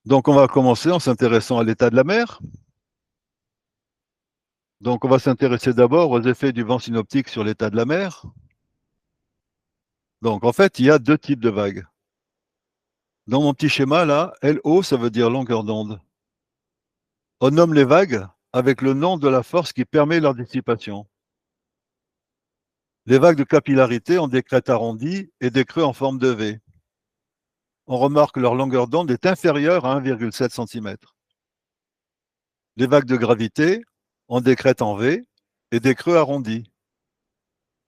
Donc, on va commencer en s'intéressant à l'état de la mer. Donc, on va s'intéresser d'abord aux effets du vent synoptique sur l'état de la mer. Donc, en fait, il y a deux types de vagues. Dans mon petit schéma, là, LO, ça veut dire longueur d'onde. On nomme les vagues avec le nom de la force qui permet leur dissipation. Les vagues de capillarité ont des crêtes arrondies et des creux en forme de V. On remarque que leur longueur d'onde est inférieure à 1,7 cm. Les vagues de gravité ont des crêtes en V et des creux arrondis.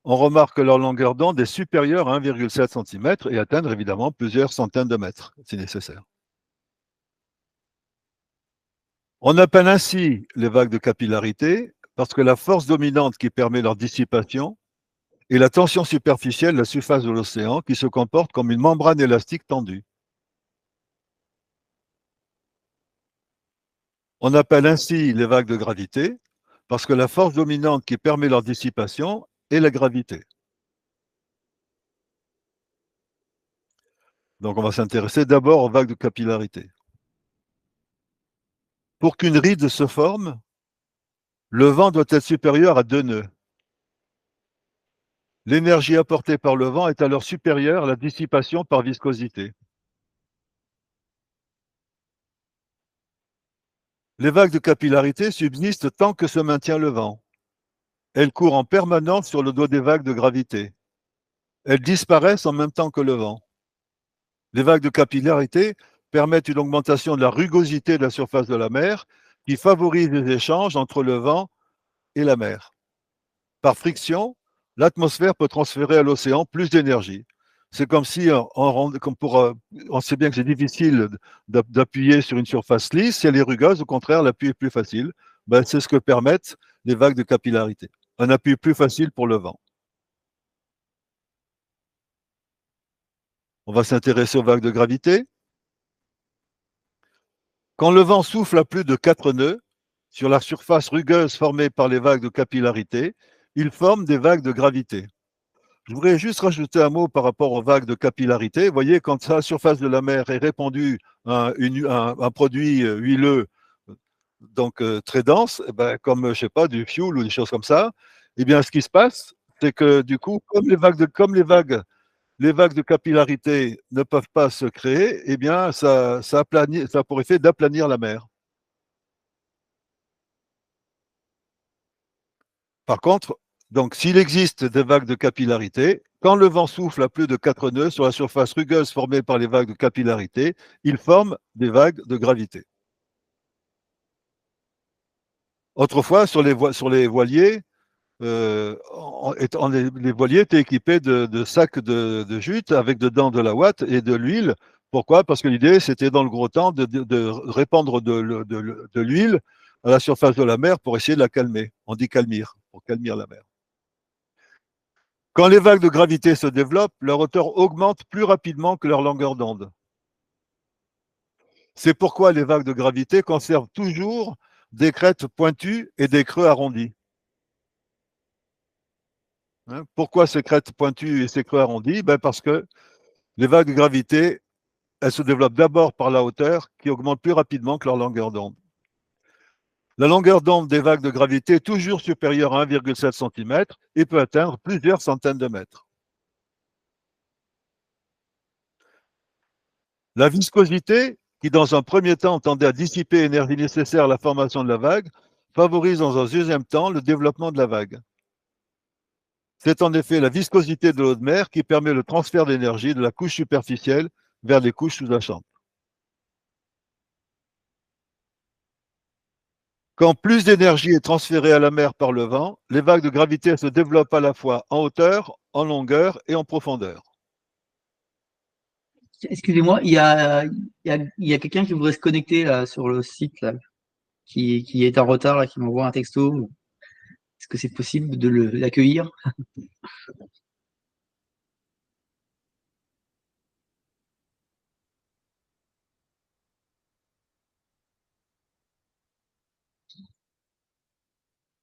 On remarque que leur longueur d'onde est supérieure à 1,7 cm et atteindre évidemment plusieurs centaines de mètres, si nécessaire. On appelle ainsi les vagues de capillarité parce que la force dominante qui permet leur dissipation est la tension superficielle de la surface de l'océan qui se comporte comme une membrane élastique tendue. On appelle ainsi les vagues de gravité parce que la force dominante qui permet leur dissipation est la gravité. Donc on va s'intéresser d'abord aux vagues de capillarité. Pour qu'une ride se forme, le vent doit être supérieur à 2 nœuds. L'énergie apportée par le vent est alors supérieure à la dissipation par viscosité. Les vagues de capillarité subsistent tant que se maintient le vent. Elles courent en permanence sur le dos des vagues de gravité. Elles disparaissent en même temps que le vent. Les vagues de capillarité permettent une augmentation de la rugosité de la surface de la mer qui favorise les échanges entre le vent et la mer. Par friction, l'atmosphère peut transférer à l'océan plus d'énergie. C'est comme si on sait bien que c'est difficile d'appuyer sur une surface lisse. Si elle est rugueuse, au contraire, l'appui est plus facile. Ben, c'est ce que permettent les vagues de capillarité. Un appui plus facile pour le vent. On va s'intéresser aux vagues de gravité. Quand le vent souffle à plus de 4 nœuds sur la surface rugueuse formée par les vagues de capillarité, il forme des vagues de gravité. Je voudrais juste rajouter un mot par rapport aux vagues de capillarité. Vous voyez, quand à la surface de la mer est répandu un produit huileux, donc très dense, eh ben, comme je sais pas, du fioul ou des choses comme ça, eh bien, ce qui se passe, c'est que du coup, les vagues de capillarité ne peuvent pas se créer, eh bien, ça a pour effet d'aplanir la mer. Par contre, donc, s'il existe des vagues de capillarité, quand le vent souffle à plus de 4 nœuds sur la surface rugueuse formée par les vagues de capillarité, il forme des vagues de gravité. Autrefois, sur les voiliers, les voiliers étaient équipés de sacs de jute avec dedans de la ouate et de l'huile. Pourquoi? Parce que l'idée, c'était dans le gros temps de répandre de l'huile à la surface de la mer pour essayer de la calmer. On dit calmir, pour calmir la mer. Quand les vagues de gravité se développent, leur hauteur augmente plus rapidement que leur longueur d'onde. C'est pourquoi les vagues de gravité conservent toujours des crêtes pointues et des creux arrondis. Hein, pourquoi ces crêtes pointues et ces creux arrondis? Ben parce que les vagues de gravité, elles se développent d'abord par la hauteur qui augmente plus rapidement que leur longueur d'onde. La longueur d'onde des vagues de gravité est toujours supérieure à 1,7 cm et peut atteindre plusieurs centaines de mètres. La viscosité, qui dans un premier temps tendait à dissiper l'énergie nécessaire à la formation de la vague, favorise dans un deuxième temps le développement de la vague. C'est en effet la viscosité de l'eau de mer qui permet le transfert d'énergie de la couche superficielle vers les couches sous-jacentes. Quand plus d'énergie est transférée à la mer par le vent, les vagues de gravité se développent à la fois en hauteur, en longueur et en profondeur. Excusez-moi, il y a quelqu'un qui voudrait se connecter là, sur le site là, qui est en retard, là, qui m'envoie un texto. Est-ce que c'est possible de l'accueillir?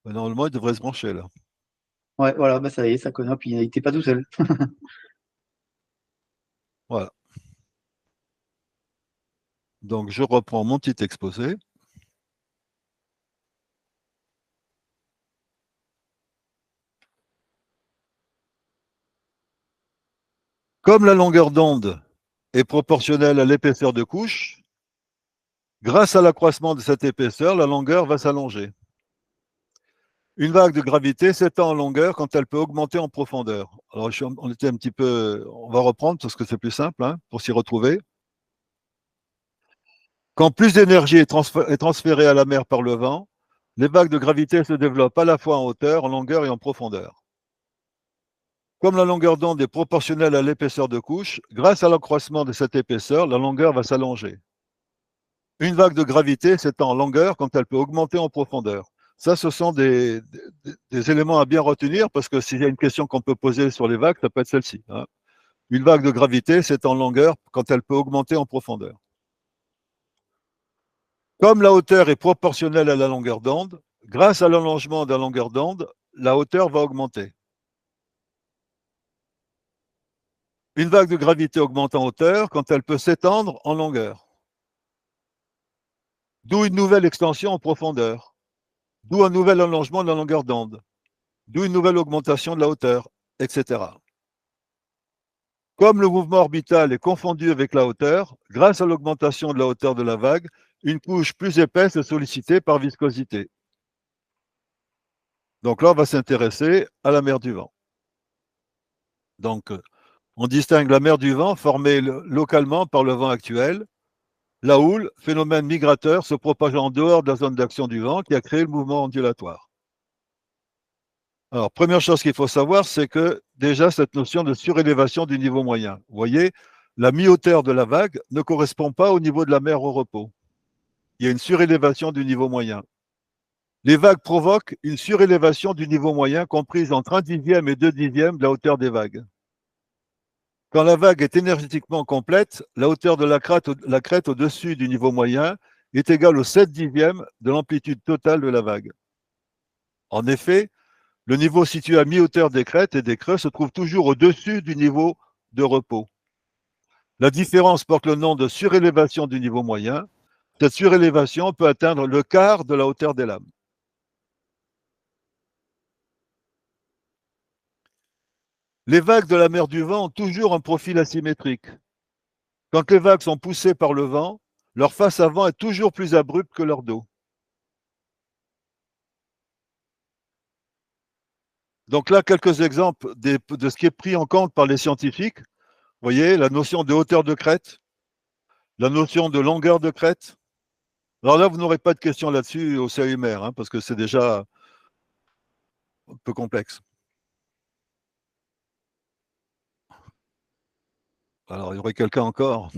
Normalement, il devrait se brancher là. Ouais, voilà, bah ça y est, ça connecte, il n'était pas tout seul. Voilà. Donc, je reprends mon petit exposé. Comme la longueur d'onde est proportionnelle à l'épaisseur de couche, grâce à l'accroissement de cette épaisseur, la longueur va s'allonger. Une vague de gravité s'étend en longueur quand elle peut augmenter en profondeur. Alors, on était un petit peu. On va reprendre parce que c'est plus simple hein, pour s'y retrouver. Quand plus d'énergie est transférée à la mer par le vent, les vagues de gravité se développent à la fois en hauteur, en longueur et en profondeur. Comme la longueur d'onde est proportionnelle à l'épaisseur de couche, grâce à l'accroissement de cette épaisseur, la longueur va s'allonger. Une vague de gravité s'étend en longueur quand elle peut augmenter en profondeur. Ça, ce sont des éléments à bien retenir parce que s'il y a une question qu'on peut poser sur les vagues, ça peut être celle-ci. Hein. Une vague de gravité s'étend en longueur quand elle peut augmenter en profondeur. Comme la hauteur est proportionnelle à la longueur d'onde, grâce à l'allongement de la longueur d'onde, la hauteur va augmenter. Une vague de gravité augmente en hauteur quand elle peut s'étendre en longueur. D'où une nouvelle extension en profondeur. D'où un nouvel allongement de la longueur d'onde. D'où une nouvelle augmentation de la hauteur, etc. Comme le mouvement orbital est confondu avec la hauteur, grâce à l'augmentation de la hauteur de la vague, une couche plus épaisse est sollicitée par viscosité. Donc là, on va s'intéresser à la mer du vent. Donc, on distingue la mer du vent formée localement par le vent actuel, la houle, phénomène migrateur se propageant en dehors de la zone d'action du vent qui a créé le mouvement ondulatoire. Alors, première chose qu'il faut savoir, c'est que déjà cette notion de surélévation du niveau moyen. Vous voyez, la mi-hauteur de la vague ne correspond pas au niveau de la mer au repos. Il y a une surélévation du niveau moyen. Les vagues provoquent une surélévation du niveau moyen comprise entre 1/10 et 2/10 de la hauteur des vagues. Quand la vague est énergétiquement complète, la hauteur de la crête au-dessus du niveau moyen est égale au 7/10 de l'amplitude totale de la vague. En effet, le niveau situé à mi-hauteur des crêtes et des creux se trouve toujours au-dessus du niveau de repos. La différence porte le nom de surélévation du niveau moyen. Cette surélévation peut atteindre le quart de la hauteur des lames. Les vagues de la mer du vent ont toujours un profil asymétrique. Quand les vagues sont poussées par le vent, leur face avant est toujours plus abrupte que leur dos. Donc là, quelques exemples de ce qui est pris en compte par les scientifiques. Vous voyez, la notion de hauteur de crête, la notion de longueur de crête. Alors là, vous n'aurez pas de questions là-dessus au CAUMR, hein, parce que c'est déjà un peu complexe. Alors, il y aurait quelqu'un encore?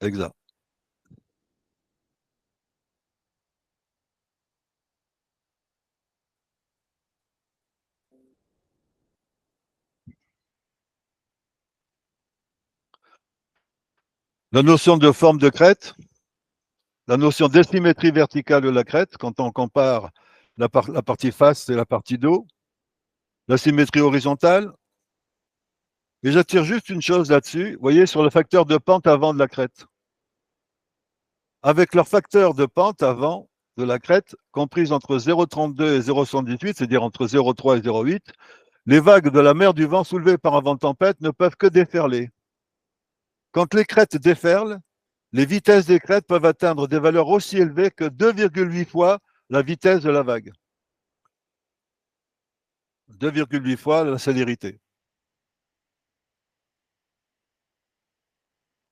Exact. La notion de forme de crête, la notion d'asymétrie verticale de la crête, quand on compare la partie face et la partie dos, la symétrie horizontale. Et j'attire juste une chose là-dessus, vous voyez, sur le facteur de pente avant de la crête. Avec leur facteur de pente avant de la crête, comprise entre 0,32 et 0,78, c'est-à-dire entre 0,3 et 0,8, les vagues de la mer du vent soulevées par un vent de tempête ne peuvent que déferler. Quand les crêtes déferlent, les vitesses des crêtes peuvent atteindre des valeurs aussi élevées que 2,8 fois la vitesse de la vague. 2,8 fois la célérité.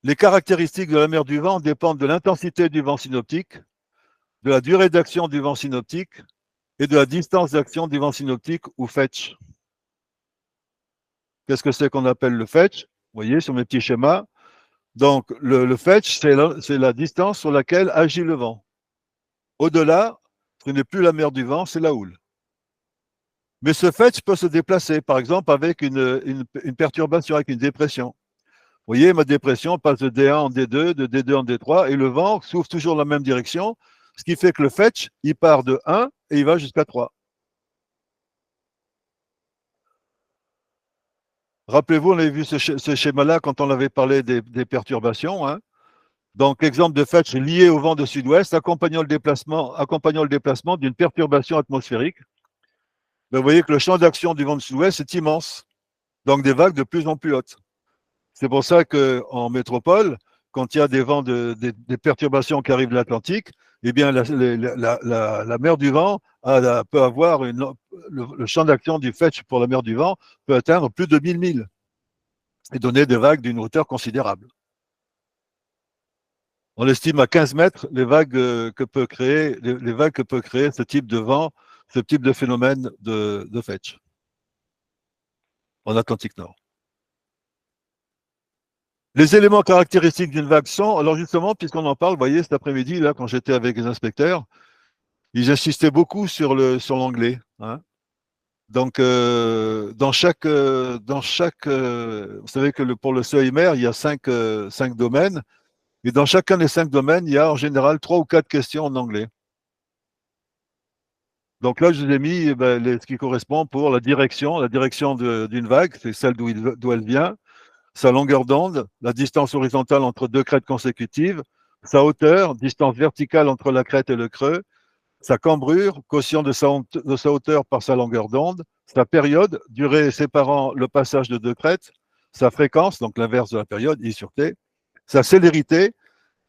Les caractéristiques de la mer du vent dépendent de l'intensité du vent synoptique, de la durée d'action du vent synoptique et de la distance d'action du vent synoptique ou fetch. Qu'est-ce que c'est qu'on appelle le fetch? Vous voyez sur mes petits schémas. Donc, le fetch, c'est la distance sur laquelle agit le vent. Au-delà, ce n'est plus la mer du vent, c'est la houle. Mais ce fetch peut se déplacer, par exemple, avec une perturbation, avec une dépression. Vous voyez, ma dépression passe de D1 en D2, de D2 en D3, et le vent souffle toujours dans la même direction, ce qui fait que le fetch, il part de 1 et il va jusqu'à 3. Rappelez-vous, on avait vu ce schéma-là quand on avait parlé des perturbations. Hein. Donc, exemple de Fetch lié au vent de sud-ouest, accompagnant le déplacement d'une perturbation atmosphérique. Ben, vous voyez que le champ d'action du vent de sud-ouest est immense. Donc, des vagues de plus en plus hautes. C'est pour ça qu'en métropole, quand il y a des vents, des perturbations qui arrivent de l'Atlantique, eh bien, la mer du vent peut avoir le champ d'action du Fetch pour la mer du vent peut atteindre plus de 1000 milles et donner des vagues d'une hauteur considérable. On estime à 15 mètres les vagues que peut créer, les vagues que peut créer ce type de vent, ce type de phénomène de Fetch en Atlantique Nord. Les éléments caractéristiques d'une vague sont, alors justement, puisqu'on en parle, vous voyez, cet après-midi, là, quand j'étais avec les inspecteurs, ils insistaient beaucoup sur l'anglais. Hein. Donc, dans chaque, vous savez que pour le CEIMER, il y a cinq domaines, et dans chacun des 5 domaines, il y a en général 3 ou 4 questions en anglais. Donc là, je vous ai mis ce qui correspond pour la direction d'une vague, c'est celle d'où elle vient, sa longueur d'onde, la distance horizontale entre 2 crêtes consécutives, sa hauteur, distance verticale entre la crête et le creux, sa cambrure, quotient de sa hauteur par sa longueur d'onde, sa période, durée séparant le passage de 2 crêtes, sa fréquence, donc l'inverse de la période, I sur T, sa célérité,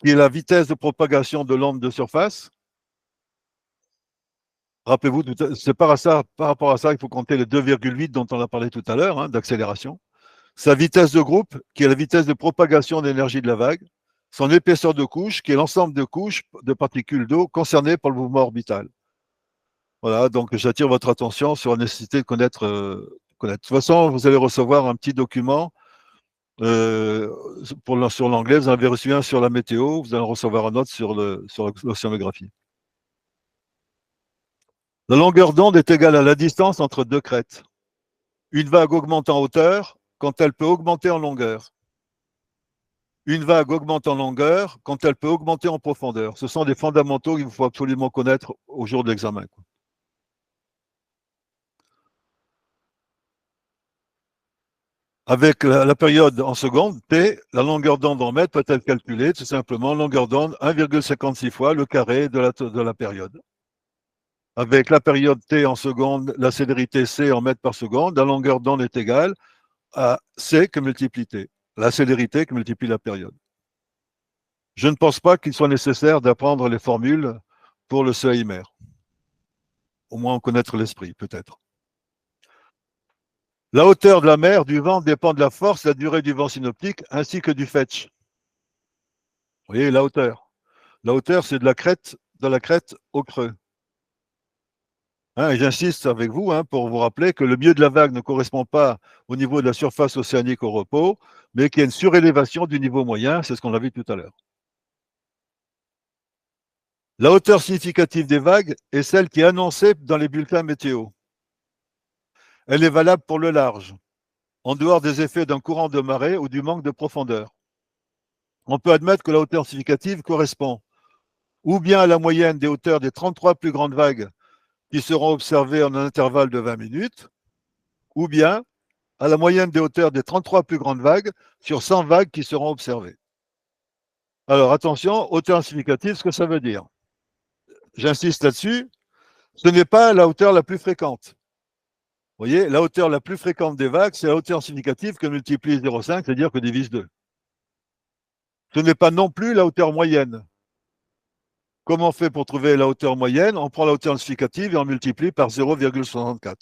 qui est la vitesse de propagation de l'onde de surface. Rappelez-vous, c'est par rapport à ça, il faut compter les 2,8 dont on a parlé tout à l'heure, hein, d'accélération. Sa vitesse de groupe, qui est la vitesse de propagation d'énergie de la vague. Son épaisseur de couche, qui est l'ensemble de couches de particules d'eau concernées par le mouvement orbital. Voilà, donc j'attire votre attention sur la nécessité de connaître. De toute façon, vous allez recevoir un petit document sur l'anglais. Vous en avez reçu un sur la météo, vous allez en recevoir un autre sur l'océanographie. La longueur d'onde est égale à la distance entre 2 crêtes. Une vague augmente en hauteur quand elle peut augmenter en longueur. Une vague augmente en longueur quand elle peut augmenter en profondeur. Ce sont des fondamentaux qu'il faut absolument connaître au jour de l'examen. Avec la période en secondes, T, la longueur d'onde en mètres peut être calculée tout simplement longueur d'onde 1,56 fois le carré de la période. Avec la période T en secondes, la célérité C en mètres par seconde, la longueur d'onde est égale à C que multiplie T, la célérité que multiplie la période. Je ne pense pas qu'il soit nécessaire d'apprendre les formules pour le CEIMER. Au moins en connaître l'esprit, peut-être. La hauteur de la mer du vent dépend de la force, la durée du vent synoptique, ainsi que du Fetch. Vous voyez, la hauteur. La hauteur, c'est de la crête au creux. Hein, et j'insiste avec vous pour vous rappeler que le milieu de la vague ne correspond pas au niveau de la surface océanique au repos, mais qu'il y a une surélévation du niveau moyen, c'est ce qu'on a vu tout à l'heure. La hauteur significative des vagues est celle qui est annoncée dans les bulletins météo. Elle est valable pour le large, en dehors des effets d'un courant de marée ou du manque de profondeur. On peut admettre que la hauteur significative correspond ou bien à la moyenne des hauteurs des 33 plus grandes vagues qui seront observées en un intervalle de 20 minutes, ou bien à la moyenne des hauteurs des 33 plus grandes vagues sur 100 vagues qui seront observées. Alors attention, hauteur significative, ce que ça veut dire. J'insiste là-dessus, ce n'est pas la hauteur la plus fréquente. Vous voyez, la hauteur la plus fréquente des vagues, c'est la hauteur significative que multiplie 0,5, c'est-à-dire que divise 2. Ce n'est pas non plus la hauteur moyenne. Comment on fait pour trouver la hauteur moyenne? On prend la hauteur significative et on multiplie par 0,64.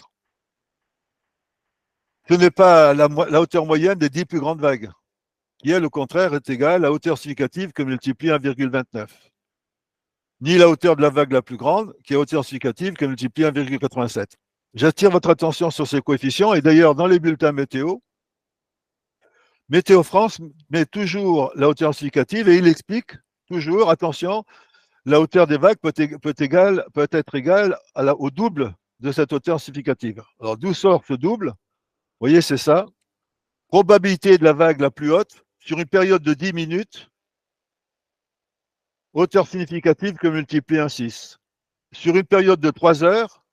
Ce n'est pas la hauteur moyenne des 10 plus grandes vagues, qui, elle, au contraire, est égale à la hauteur significative que multiplie 1,29. Ni la hauteur de la vague la plus grande, qui est hauteur significative que multiplie 1,87. J'attire votre attention sur ces coefficients, et d'ailleurs, dans les bulletins météo, Météo France met toujours la hauteur significative et il explique toujours, attention, la hauteur des vagues peut être égale au double de cette hauteur significative. Alors, d'où sort ce double? Vous voyez, c'est ça. Probabilité de la vague la plus haute sur une période de 10 minutes, hauteur significative que multiplie 1,6. Sur une période de 3 heures,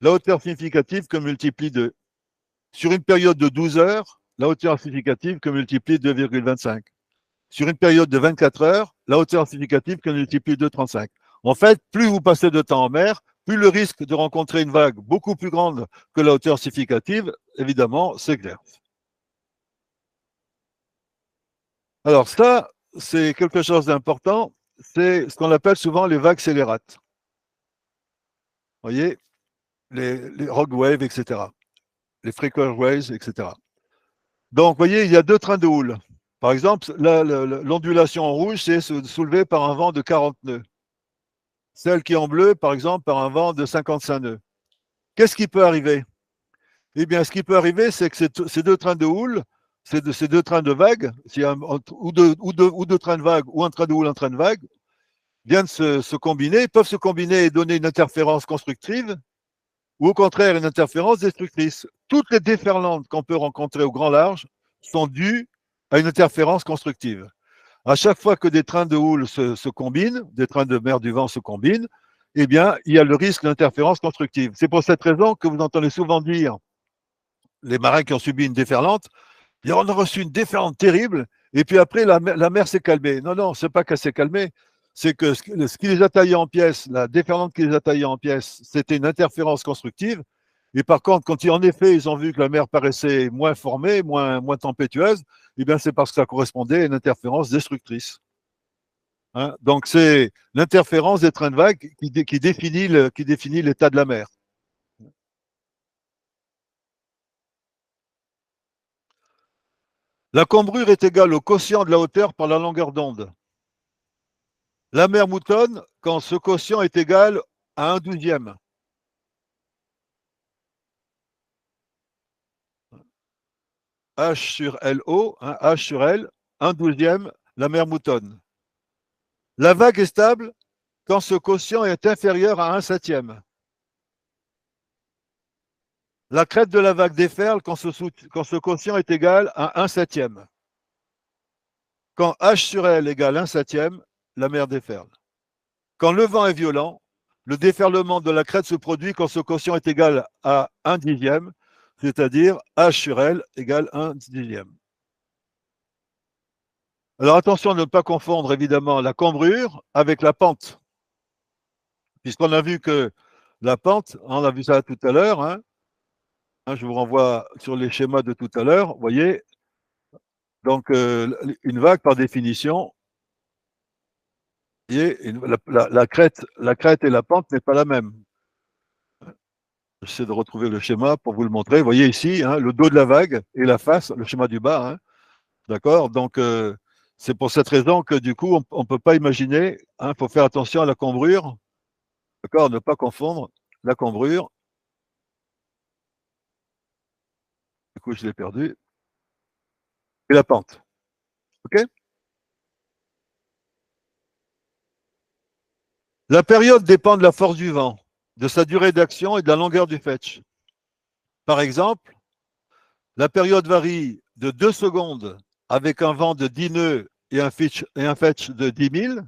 la hauteur significative que multiplie 2. Sur une période de 12 heures, la hauteur significative que multiplie 2,25. Sur une période de 24 heures, la hauteur significative que multiplie 2,35. En fait, plus vous passez de temps en mer, plus le risque de rencontrer une vague beaucoup plus grande que la hauteur significative, évidemment, s'exerce. Alors ça, c'est quelque chose d'important, c'est ce qu'on appelle souvent les vagues scélérates. Vous voyez, les rogue waves, etc. Les frequent waves, etc. Donc, vous voyez, il y a deux trains de houle. Par exemple, l'ondulation en rouge, c'est soulevée par un vent de 40 nœuds. Celle qui est en bleu, par exemple, par un vent de 55 nœuds. Qu'est-ce qui peut arriver? Eh bien, ce qui peut arriver, c'est que ces deux trains de houle, ces deux trains de vagues, ou deux trains de vagues, ou un train de houle, un train de vague, viennent se combiner, peuvent se combiner et donner une interférence constructive, ou au contraire une interférence destructrice. Toutes les déferlantes qu'on peut rencontrer au grand large sont dues à une interférence constructive. À chaque fois que des trains de houle se combinent, des trains de mer du vent se combinent, eh bien, il y a le risque d'interférence constructive. C'est pour cette raison que vous entendez souvent dire, les marins qui ont subi une déferlante, on a reçu une déferlante terrible, et puis après, la mer s'est calmée. Non, non, c'est pas qu'elle s'est calmée, c'est que ce qui les a taillés en pièces, la déferlante qui les a taillés en pièces, c'était une interférence constructive. Et par contre, quand en effet, ils ont vu que la mer paraissait moins formée, moins tempétueuse, eh bien, c'est parce que ça correspondait à une interférence destructrice. Hein. Donc, c'est l'interférence des trains de vagues qui définit l'état de la mer. La cambrure est égale au quotient de la hauteur par la longueur d'onde. La mer moutonne quand ce quotient est égal à 1/12. H sur LO, hein, H sur L, 1/12, la mer moutonne. La vague est stable quand ce quotient est inférieur à 1/7. La crête de la vague déferle quand ce quotient est égal à 1/7. Quand H sur L égale 1/7, la mer déferle. Quand le vent est violent, le déferlement de la crête se produit quand ce quotient est égal à 1/10, c'est-à-dire H sur L égale 1/10. Alors attention à ne pas confondre évidemment la cambrure avec la pente, puisqu'on a vu que la pente, on a vu ça tout à l'heure, hein, je vous renvoie sur les schémas de tout à l'heure, vous voyez, donc une vague par définition, la crête et la pente n'est pas la même. J'essaie de retrouver le schéma pour vous le montrer. Vous voyez ici, hein, le dos de la vague et la face, le schéma du bas. Hein, d'accord. Donc, c'est pour cette raison que du coup, on ne peut pas imaginer. Il faut faire attention à la cambrure. D'accord. Ne pas confondre la cambrure. Du coup, je l'ai perdu. Et la pente. OK. La période dépend de la force du vent, de sa durée d'action et de la longueur du fetch. Par exemple, la période varie de 2 secondes avec un vent de 10 nœuds et un fetch de 10 000.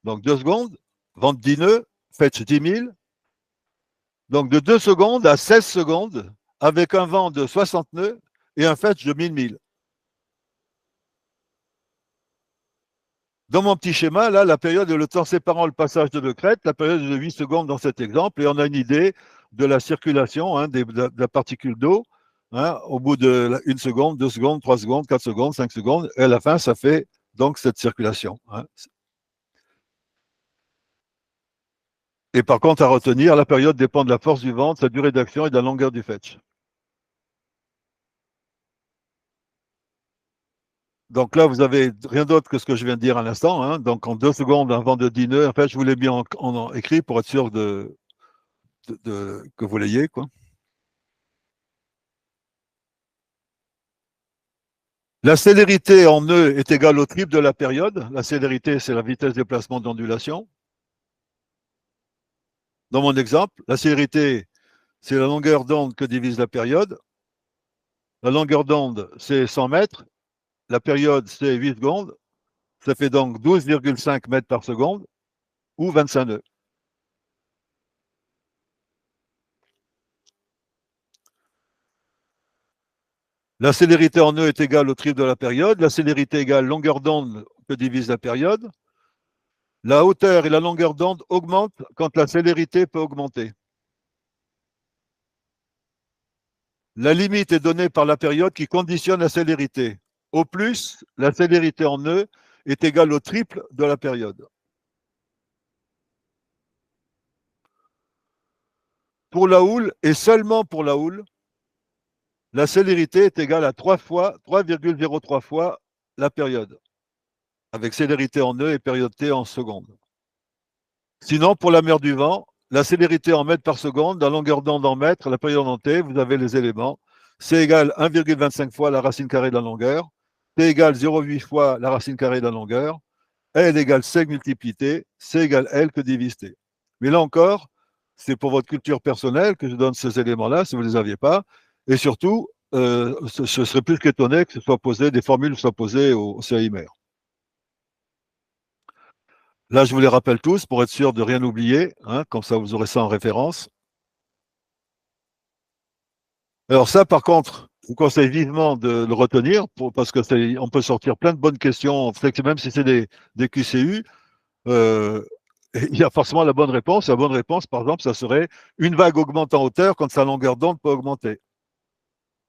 Donc 2 secondes, vent de 10 nœuds, fetch 10 000. Donc de 2 secondes à 16 secondes avec un vent de 60 nœuds et un fetch de 1000 milles. Dans mon petit schéma, là, la période est le temps séparant le passage de crête, la période est de 8 secondes dans cet exemple, et on a une idée de la circulation hein, de la particule d'eau hein, au bout de 1 seconde, 2 secondes, 3 secondes, 4 secondes, 5 secondes, et à la fin, ça fait donc cette circulation. Hein. Et par contre, à retenir, la période dépend de la force du vent, de sa durée d'action et de la longueur du fetch. Donc là, vous avez rien d'autre que ce que je viens de dire à l'instant. Hein. Donc en 2 secondes, un vent de 10 nœuds. En fait, je vous l'ai mis en écrit pour être sûr que vous l'ayez. Quoi. La célérité en nœud est égale au triple de la période. La célérité, c'est la vitesse de déplacement d'ondulation. Dans mon exemple, la célérité, c'est la longueur d'onde que divise la période. La longueur d'onde, c'est 100 mètres. La période, c'est 8 secondes. Ça fait donc 12,5 mètres par seconde ou 25 nœuds. La célérité en E est égale au triple de la période. La célérité égale longueur d'onde que divise la période. La hauteur et la longueur d'onde augmentent quand la célérité peut augmenter. La limite est donnée par la période qui conditionne la célérité. Au plus, la célérité en E est égale au triple de la période. Pour la houle, et seulement pour la houle, la célérité est égale à 3,03 fois la période, avec célérité en E et période T en secondes. Sinon, pour la mer du vent, la célérité en mètres par seconde, la longueur d'onde en mètres, la période en T, vous avez les éléments. C égale 1,25 fois la racine carrée de la longueur. T égale 0,8 fois la racine carrée de la longueur. L égale C multiplié T. C égale L que divise T. Mais là encore, c'est pour votre culture personnelle que je donne ces éléments-là, si vous ne les aviez pas. Et surtout, ce serait plus qu'étonné que ce soit posé, des formules soient posées au CIMR. Là, je vous les rappelle tous pour être sûr de rien oublier, hein, comme ça vous aurez ça en référence. Alors ça, par contre, je vous conseille vivement de le retenir parce que on peut sortir plein de bonnes questions, même si c'est des QCU, euh, il y a forcément la bonne réponse. La bonne réponse, par exemple, ça serait une vague augmente en hauteur quand sa longueur d'onde peut augmenter.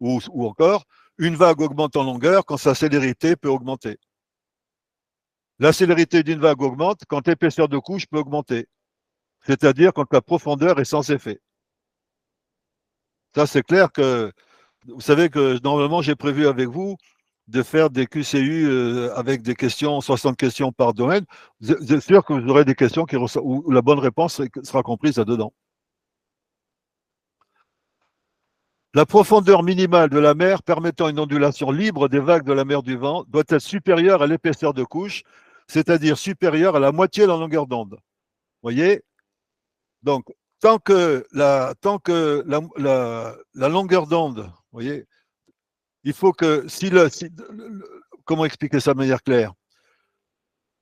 Ou encore, une vague augmente en longueur quand sa célérité peut augmenter. La célérité d'une vague augmente quand l'épaisseur de couche peut augmenter, c'est-à-dire quand la profondeur est sans effet. Ça, c'est clair que vous savez que normalement, j'ai prévu avec vous de faire des QCU avec des questions, 60 questions par domaine. C'est sûr que vous aurez des questions où la bonne réponse sera comprise là-dedans. La profondeur minimale de la mer permettant une ondulation libre des vagues de la mer du vent doit être supérieure à l'épaisseur de couche, c'est-à-dire supérieure à la moitié de la longueur d'onde. Vous voyez? Donc, tant que la longueur d'onde, vous voyez, il faut que, comment expliquer ça de manière claire?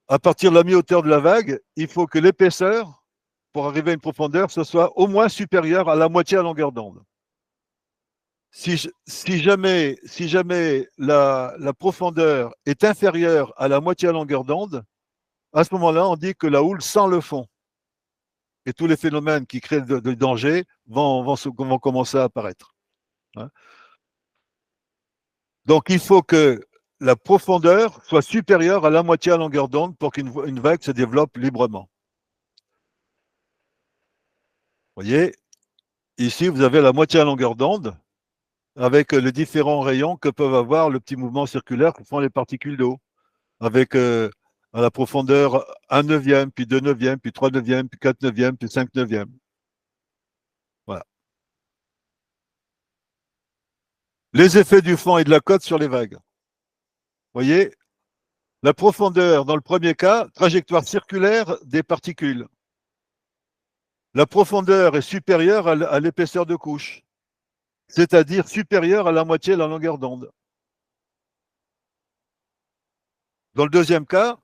À partir de la mi-hauteur de la vague, il faut que l'épaisseur, pour arriver à une profondeur, ce soit au moins supérieure à la moitié de la longueur d'onde. Si jamais la profondeur est inférieure à la moitié de la longueur d'onde, à ce moment-là, on dit que la houle sent le fond. Et tous les phénomènes qui créent de danger vont commencer à apparaître. Hein. Donc, il faut que la profondeur soit supérieure à la moitié de la longueur d'onde pour qu'une vague se développe librement. Vous voyez, ici, vous avez la moitié de la longueur d'onde avec les différents rayons que peuvent avoir le petit mouvement circulaire que font les particules d'eau, avec à la profondeur 1 neuvième, puis 2 neuvièmes, puis 3 neuvièmes, puis 4 neuvièmes, puis 5 neuvièmes. Voilà. Les effets du fond et de la côte sur les vagues. Vous voyez, la profondeur, dans le premier cas, trajectoire circulaire des particules. La profondeur est supérieure à l'épaisseur de couche, c'est-à-dire supérieure à la moitié de la longueur d'onde. Dans le deuxième cas,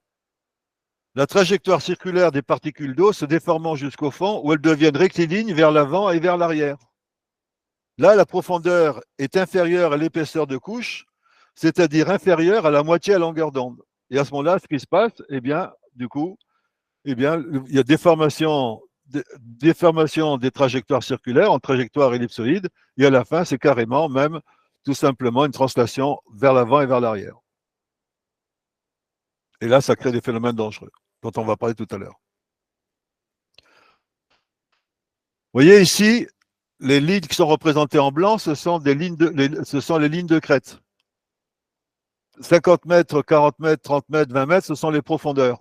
la trajectoire circulaire des particules d'eau se déformant jusqu'au fond où elles deviennent rectilignes vers l'avant et vers l'arrière. Là, la profondeur est inférieure à l'épaisseur de couche, c'est-à-dire inférieure à la moitié à la longueur d'onde. Et à ce moment-là, ce qui se passe, eh bien, du coup, eh bien, il y a déformation des trajectoires circulaires en trajectoire ellipsoïde, et à la fin, c'est carrément même tout simplement une translation vers l'avant et vers l'arrière. Et là, ça crée des phénomènes dangereux, dont on va parler tout à l'heure. Vous voyez ici, les lignes qui sont représentées en blanc, ce sont les lignes de crête. 50 mètres, 40 mètres, 30 mètres, 20 mètres, ce sont les profondeurs.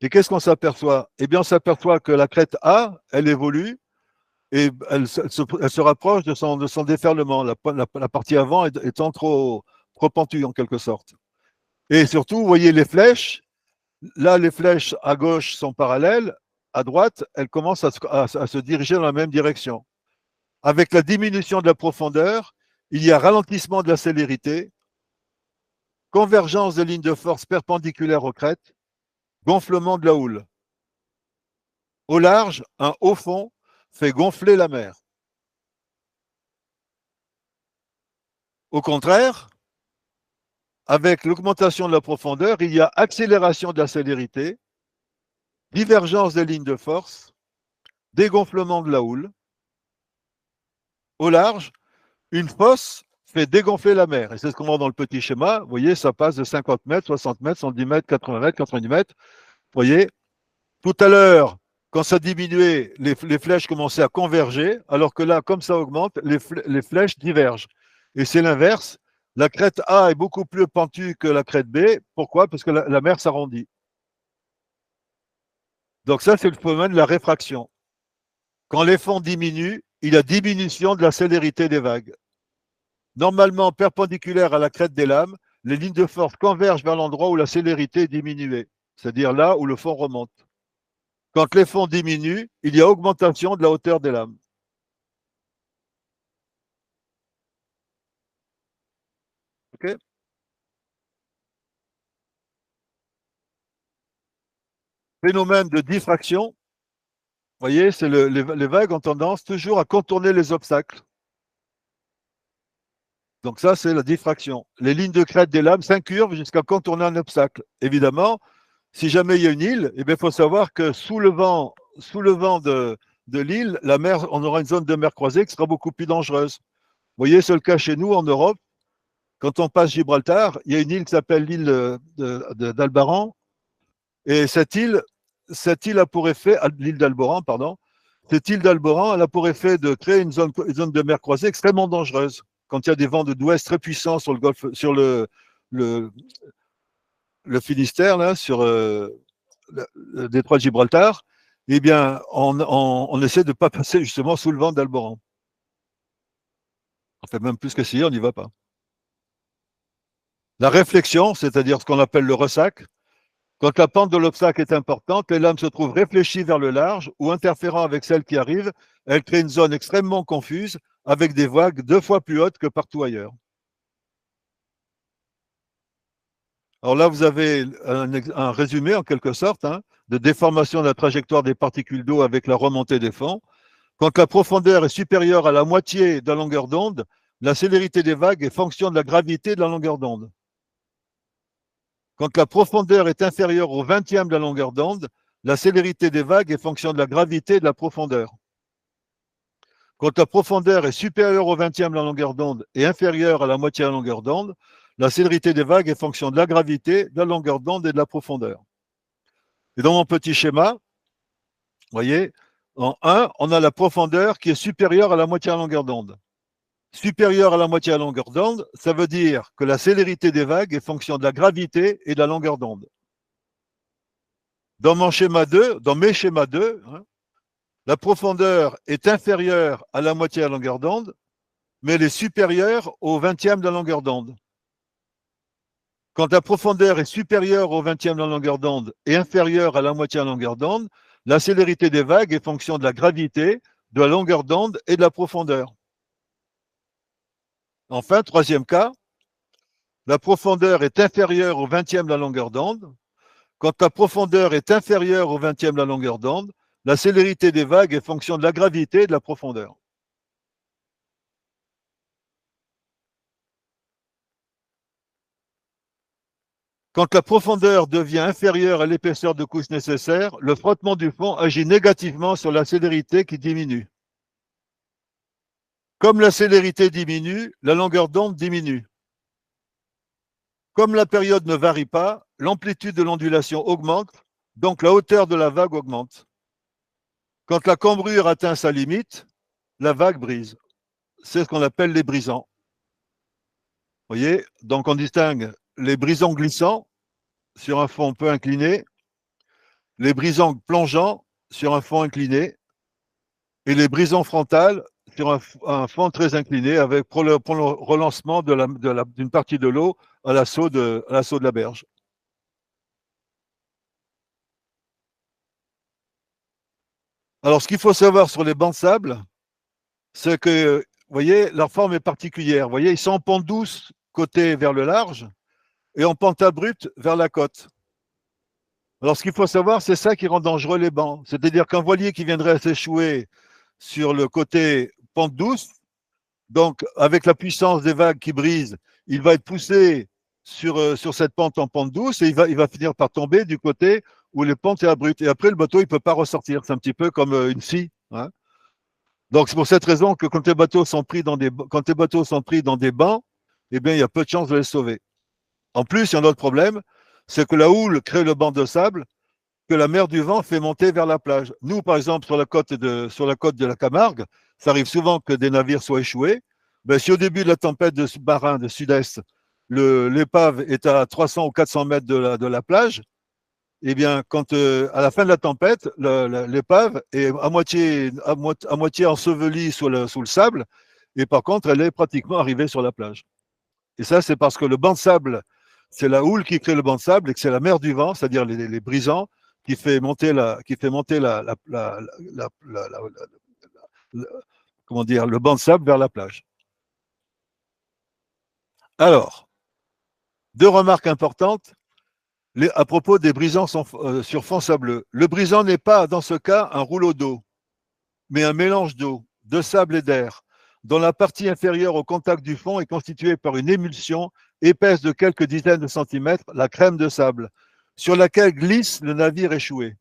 Et qu'est-ce qu'on s'aperçoit? Eh bien, on s'aperçoit que la crête A, elle évolue et elle se rapproche de son déferlement, la partie avant étant trop pentue en quelque sorte. Et surtout, vous voyez les flèches. Là, les flèches à gauche sont parallèles. À droite, elles commencent à se diriger dans la même direction. Avec la diminution de la profondeur, il y a ralentissement de la célérité, convergence des lignes de force perpendiculaires aux crêtes, gonflement de la houle. Au large, un haut fond fait gonfler la mer. Au contraire, avec l'augmentation de la profondeur, il y a accélération de la célérité, divergence des lignes de force, dégonflement de la houle. Au large, une fosse fait dégonfler la mer. Et c'est ce qu'on voit dans le petit schéma. Vous voyez, ça passe de 50 mètres, 60 mètres, 110 mètres, 80 mètres, 90 mètres. Vous voyez, tout à l'heure, quand ça diminuait, les flèches commençaient à converger, alors que là, comme ça augmente, les flèches divergent. Et c'est l'inverse. La crête A est beaucoup plus pentue que la crête B. Pourquoi? Parce que la mer s'arrondit. Donc ça, c'est le phénomène de la réfraction. Quand les fonds diminuent, il y a diminution de la célérité des vagues. Normalement perpendiculaire à la crête des lames, les lignes de force convergent vers l'endroit où la célérité est diminuée, c'est-à-dire là où le fond remonte. Quand les fonds diminuent, il y a augmentation de la hauteur des lames. Okay. Phénomène de diffraction, vous voyez, c'est les vagues ont tendance toujours à contourner les obstacles. Donc ça, c'est la diffraction. Les lignes de crête des lames s'incurvent jusqu'à contourner un obstacle. Évidemment, si jamais il y a une île, il faut savoir que sous le vent de l'île, la mer, on aura une zone de mer croisée qui sera beaucoup plus dangereuse. Vous voyez, c'est le cas chez nous en Europe. Quand on passe Gibraltar, il y a une île qui s'appelle l'île d'Albaran. Et cette île a pour effet, l'île d'Alboran, pardon, cette île d'Alboran, elle a pour effet de créer une zone de mer croisée extrêmement dangereuse. Quand il y a des vents d'ouest très puissants sur le golfe, sur le, le Finistère, là, sur le détroit de Gibraltar, eh bien, on essaie de ne pas passer justement sous le vent d'Alboran. On fait même plus qu'essayer, on n'y va pas. La réflexion, c'est-à-dire ce qu'on appelle le ressac, quand la pente de l'obstacle est importante, les lames se trouvent réfléchies vers le large ou interférant avec celles qui arrivent. Elles créent une zone extrêmement confuse avec des vagues 2 fois plus hautes que partout ailleurs. Alors là, vous avez un résumé en quelque sorte de déformation de la trajectoire des particules d'eau avec la remontée des fonds. Quand la profondeur est supérieure à la moitié de la longueur d'onde, la célérité des vagues est fonction de la gravité de la longueur d'onde. Quand la profondeur est inférieure au 20e de la longueur d'onde, la célérité des vagues est fonction de la gravité de la profondeur. Quand la profondeur est supérieure au 20e de la longueur d'onde et inférieure à la moitié de la longueur d'onde, la célérité des vagues est fonction de la gravité, de la longueur d'onde et de la profondeur. Et dans mon petit schéma, vous voyez, en 1, on a la profondeur qui est supérieure à la moitié de la longueur d'onde. Supérieure à la moitié de la longueur d'onde, ça veut dire que la célérité des vagues est fonction de la gravité et de la longueur d'onde. Dans mon schéma 2, dans mes schémas 2, la profondeur est inférieure à la moitié de la longueur d'onde, mais elle est supérieure au 20e de la longueur d'onde. Quand la profondeur est supérieure au 20e de la longueur d'onde et inférieure à la moitié de la longueur d'onde, la célérité des vagues est fonction de la gravité, de la longueur d'onde et de la profondeur. Enfin, troisième cas, la profondeur est inférieure au 20e de la longueur d'onde. Quand la profondeur est inférieure au 20e de la longueur d'onde, la célérité des vagues est fonction de la gravité et de la profondeur. Quand la profondeur devient inférieure à l'épaisseur de couche nécessaire, le frottement du fond agit négativement sur la célérité qui diminue. Comme la célérité diminue, la longueur d'onde diminue. Comme la période ne varie pas, l'amplitude de l'ondulation augmente, donc la hauteur de la vague augmente. Quand la cambrure atteint sa limite, la vague brise. C'est ce qu'on appelle les brisants. Vous voyez, donc on distingue les brisants glissants sur un fond peu incliné, les brisants plongeants sur un fond incliné et les brisants frontales sur un fond très incliné avec pour le relancement d'une partie de l'eau à l'assaut de la berge. Alors, ce qu'il faut savoir sur les bancs de sable, c'est que, vous voyez, leur forme est particulière. Vous voyez, ils sont en pente douce côté vers le large et en pente abrupte vers la côte. Alors, ce qu'il faut savoir, c'est ça qui rend dangereux les bancs. C'est-à-dire qu'un voilier qui viendrait à s'échouer sur le côté pente douce, Donc, avec la puissance des vagues qui brisent, il va être poussé sur cette pente en pente douce et il va finir par tomber du côté où les pentes est abrupte. Et après, le bateau, il ne peut pas ressortir. C'est un petit peu comme une scie. Hein. Donc, c'est pour cette raison que quand les bateaux sont pris dans des bancs, eh bien, il y a peu de chances de les sauver. En plus, il y a un autre problème, c'est que la houle crée le banc de sable que la mer du vent fait monter vers la plage. Nous, par exemple, sur la côte de la Camargue, ça arrive souvent que des navires soient échoués. Ben, si au début de la tempête de marin de sud-est, l'épave est à 300 ou 400 mètres de la plage, eh bien, quand à la fin de la tempête, l'épave est à moitié ensevelie sous le sable, et par contre, elle est pratiquement arrivée sur la plage. Et ça, c'est parce que le banc de sable, c'est la houle qui crée le banc de sable et que c'est la mer du vent, c'est-à-dire les brisants, qui fait monter comment dire, le banc de sable vers la plage. Alors, deux remarques importantes à propos des brisants sur fond sableux. Le brisant n'est pas, dans ce cas, un rouleau d'eau, mais un mélange d'eau, de sable et d'air, dont la partie inférieure au contact du fond est constituée par une émulsion épaisse de quelques dizaines de centimètres, la crème de sable, sur laquelle glisse le navire échoué.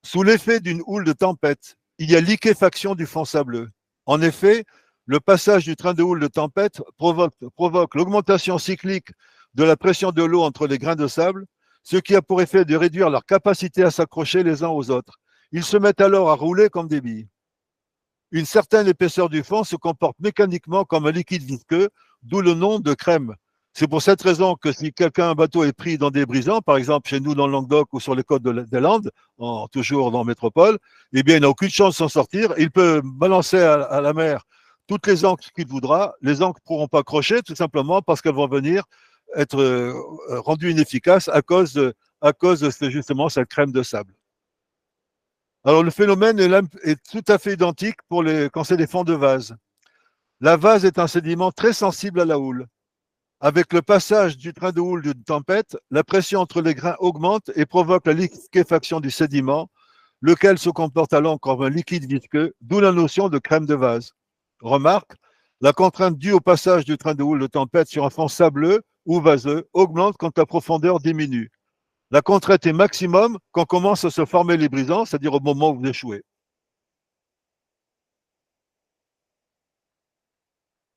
Sous l'effet d'une houle de tempête, il y a liquéfaction du fond sableux. En effet, le passage du train de houle de tempête provoque l'augmentation cyclique de la pression de l'eau entre les grains de sable, ce qui a pour effet de réduire leur capacité à s'accrocher les uns aux autres. Ils se mettent alors à rouler comme des billes. Une certaine épaisseur du fond se comporte mécaniquement comme un liquide visqueux, d'où le nom de crème. C'est pour cette raison que si un bateau est pris dans des brisants, par exemple chez nous dans le Languedoc ou sur les côtes des Landes, toujours dans la métropole, eh bien, il n'a aucune chance de s'en sortir. Il peut balancer à la mer toutes les ancres qu'il voudra. Les ancres ne pourront pas crocher, tout simplement parce qu'elles vont venir être rendues inefficaces à cause de justement cette crème de sable. Alors, le phénomène est tout à fait identique quand c'est des fonds de vase. La vase est un sédiment très sensible à la houle. Avec le passage du train de houle d'une tempête, la pression entre les grains augmente et provoque la liquéfaction du sédiment, lequel se comporte alors comme un liquide visqueux, d'où la notion de crème de vase. Remarque, la contrainte due au passage du train de houle de tempête sur un fond sableux ou vaseux augmente quand la profondeur diminue. La contrainte est maximum quand commencent à se former les brisants, c'est-à-dire au moment où vous échouez.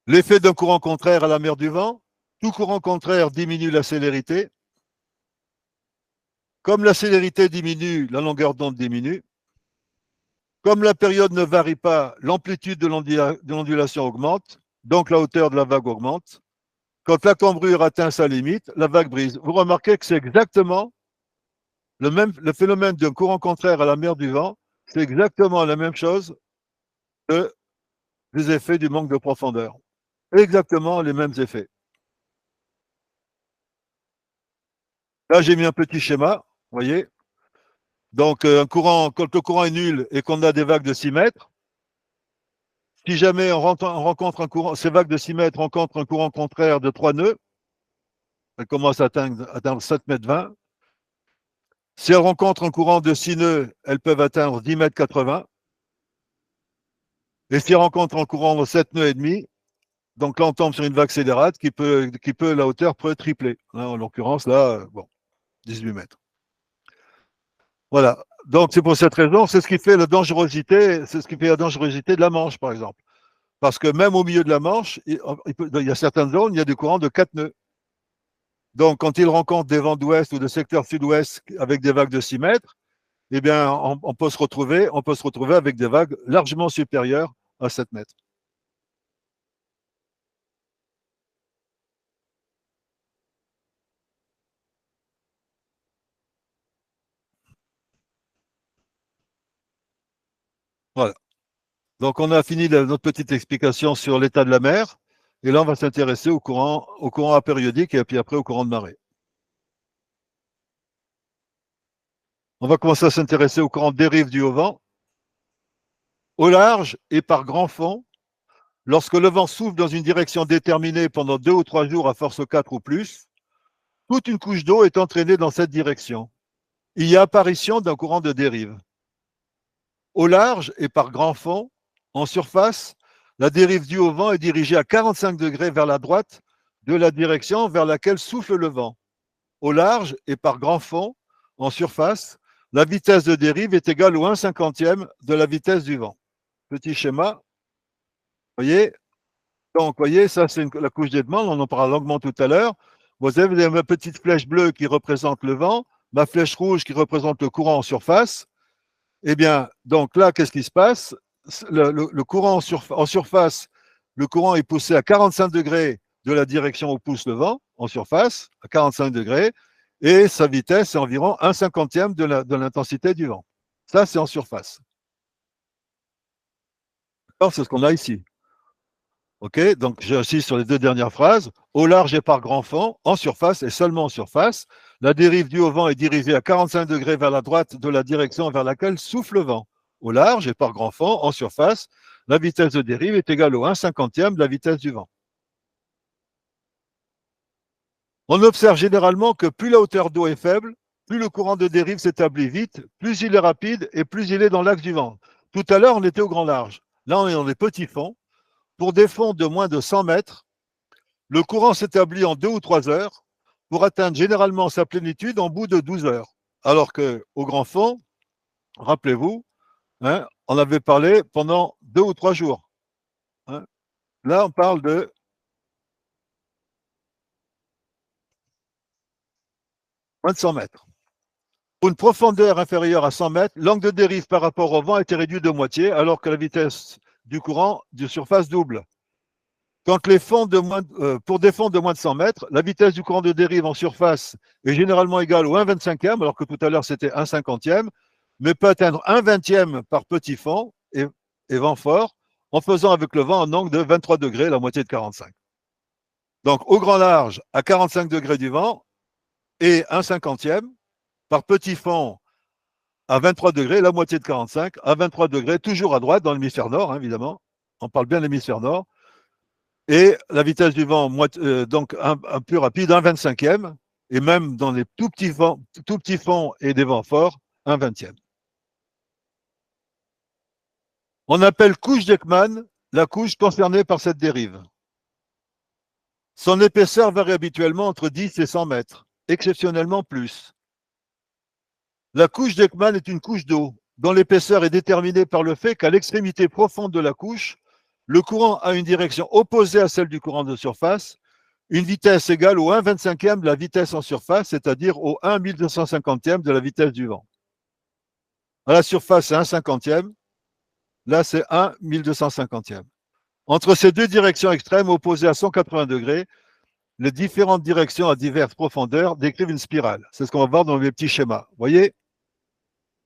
L'effet d'un courant contraire à la mer du vent, tout courant contraire diminue la célérité. Comme la célérité diminue, la longueur d'onde diminue. Comme la période ne varie pas, l'amplitude de l'ondulation augmente, donc la hauteur de la vague augmente. Quand la cambrure atteint sa limite, la vague brise. Vous remarquez que c'est exactement le phénomène d'un courant contraire à la mer du vent, c'est exactement la même chose que les effets du manque de profondeur. Exactement les mêmes effets. Là, j'ai mis un petit schéma, vous voyez. Donc, quand le courant est nul et qu'on a des vagues de 6 mètres, si jamais on rencontre un courant, ces vagues de 6 mètres rencontrent un courant contraire de 3 nœuds, elles commencent à atteindre 7 mètres 20. Si elles rencontrent un courant de 6 nœuds, elles peuvent atteindre 10 mètres 80. Et si elles rencontrent un courant de 7 nœuds et demi, donc là, on tombe sur une vague scélérate la hauteur peut tripler. Hein, en l'occurrence, là, 18 mètres. Voilà. Donc, c'est pour cette raison, c'est ce qui fait la dangerosité de la Manche, par exemple. Parce que même au milieu de la Manche, il y a certaines zones, il y a des courants de 4 nœuds. Donc, quand ils rencontrent des vents d'ouest ou de secteur sud-ouest avec des vagues de 6 mètres, eh bien, on peut se retrouver avec des vagues largement supérieures à 7 mètres. Voilà. Donc, on a fini notre petite explication sur l'état de la mer. Et là, on va s'intéresser au courant apériodique et puis après au courant de marée. On va commencer à s'intéresser au courant de dérive du haut vent. Au large et par grand fond, lorsque le vent souffle dans une direction déterminée pendant 2 ou 3 jours à force 4 ou plus, toute une couche d'eau est entraînée dans cette direction. Il y a apparition d'un courant de dérive. Au large et par grand fond, en surface, la dérive due au vent est dirigée à 45 degrés vers la droite de la direction vers laquelle souffle le vent. Au large et par grand fond, en surface, la vitesse de dérive est égale au 1/50 de la vitesse du vent. Petit schéma. Voyez. Donc, voyez, ça, c'est la couche des demandes. On en parlera longuement tout à l'heure. Vous avez ma petite flèche bleue qui représente le vent, ma flèche rouge qui représente le courant en surface. Eh bien, donc là, qu'est-ce qui se passe? Le courant en surface, le courant est poussé à 45 degrés de la direction où pousse le vent, en surface, à 45 degrés, et sa vitesse est environ 1/50 de l'intensité du vent. Ça, c'est en surface. Alors, c'est ce qu'on a ici. OK, donc j'insiste sur les deux dernières phrases. Au large et par grand fond, en surface et seulement en surface, la dérive due au vent est dirigée à 45 degrés vers la droite de la direction vers laquelle souffle le vent. Au large et par grand fond, en surface, la vitesse de dérive est égale au 1/50 de la vitesse du vent. On observe généralement que plus la hauteur d'eau est faible, plus le courant de dérive s'établit vite, plus il est rapide et plus il est dans l'axe du vent. Tout à l'heure, on était au grand large. Là, on est dans les petits fonds. Pour des fonds de moins de 100 mètres, le courant s'établit en 2 ou 3 heures pour atteindre généralement sa plénitude en bout de 12 heures. Alors qu'au grand fond, rappelez-vous, hein, on avait parlé pendant 2 ou 3 jours. Hein. Là, on parle de moins de 100 mètres. Pour une profondeur inférieure à 100 mètres, l'angle de dérive par rapport au vent a été réduit de moitié, alors que la vitesse du courant de surface double. Quand les fonds pour des fonds de moins de 100 mètres, la vitesse du courant de dérive en surface est généralement égale au 1/25e, alors que tout à l'heure c'était 1/50e, mais peut atteindre 1/20e par petit fond et vent fort, en faisant avec le vent un angle de 23 degrés, la moitié de 45. Donc au grand large, à 45 degrés du vent, et 1/50e, par petit fond à 23 degrés, la moitié de 45, à 23 degrés, toujours à droite, dans l'hémisphère nord, hein, évidemment. On parle bien de l'hémisphère nord. Et la vitesse du vent, donc un plus rapide, 1/25e, et même dans les tout petits fonds et des vents forts, 1/20e. On appelle couche d'Ekman la couche concernée par cette dérive. Son épaisseur varie habituellement entre 10 et 100 mètres, exceptionnellement plus. La couche d'Ekman est une couche d'eau dont l'épaisseur est déterminée par le fait qu'à l'extrémité profonde de la couche, le courant a une direction opposée à celle du courant de surface, une vitesse égale au 1/25e de la vitesse en surface, c'est-à-dire au 1/1250e de la vitesse du vent. À la surface, c'est 1/50e. Là, c'est 1/1250e. Entre ces deux directions extrêmes opposées à 180 degrés, les différentes directions à diverses profondeurs décrivent une spirale. C'est ce qu'on va voir dans les petits schémas. Vous voyez?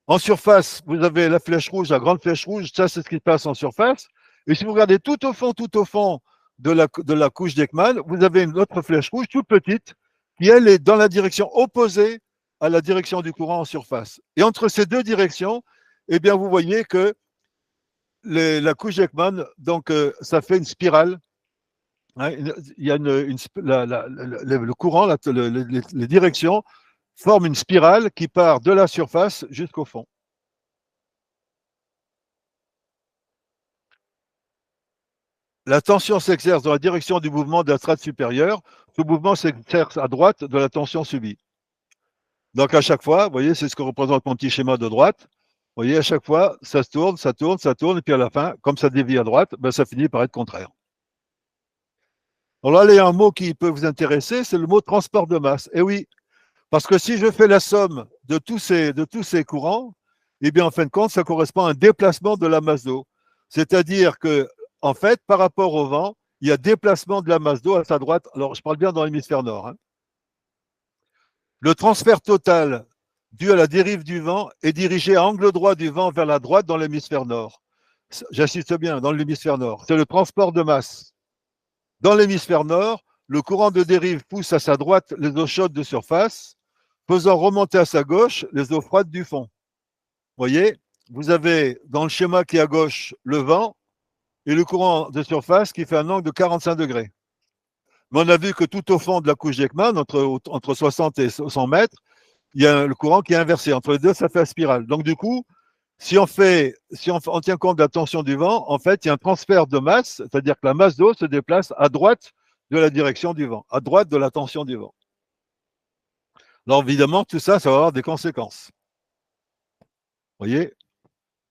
En surface, vous avez la flèche rouge, la grande flèche rouge. Ça, c'est ce qui se passe en surface. Et si vous regardez tout au fond de la couche d'Ekman, vous avez une autre flèche rouge toute petite qui, elle, est dans la direction opposée à la direction du courant en surface. Et entre ces deux directions, eh bien, vous voyez que la couche d'Ekman, donc, ça fait une spirale. Hein, il y a le courant, les directions forment une spirale qui part de la surface jusqu'au fond. La tension s'exerce dans la direction du mouvement de la strate supérieure. Ce mouvement s'exerce à droite de la tension subie. Donc à chaque fois, vous voyez, c'est ce que représente mon petit schéma de droite. Vous voyez, à chaque fois, ça se tourne, ça tourne, ça tourne, et puis à la fin, comme ça dévie à droite, ben, ça finit par être contraire. Alors là, il y a un mot qui peut vous intéresser, c'est le mot transport de masse. Et oui, parce que si je fais la somme de tous ces courants, eh bien, en fin de compte, ça correspond à un déplacement de la masse d'eau. C'est-à-dire que, en fait, par rapport au vent, il y a déplacement de la masse d'eau à sa droite. Alors, je parle bien dans l'hémisphère nord. Hein. Le transfert total dû à la dérive du vent est dirigé à angle droit du vent vers la droite dans l'hémisphère nord. J'insiste bien, dans l'hémisphère nord. C'est le transport de masse. Dans l'hémisphère nord, le courant de dérive pousse à sa droite les eaux chaudes de surface, faisant remonter à sa gauche les eaux froides du fond. Vous voyez, vous avez dans le schéma qui est à gauche le vent et le courant de surface qui fait un angle de 45 degrés. Mais on a vu que tout au fond de la couche d'Ekman, entre 60 et 100 mètres, il y a le courant qui est inversé. Entre les deux, ça fait la spirale. Donc du coup, si on tient compte de la tension du vent, en fait, il y a un transfert de masse, c'est-à-dire que la masse d'eau se déplace à droite de la direction du vent, à droite de la tension du vent. Alors évidemment, tout ça, ça va avoir des conséquences. Vous voyez,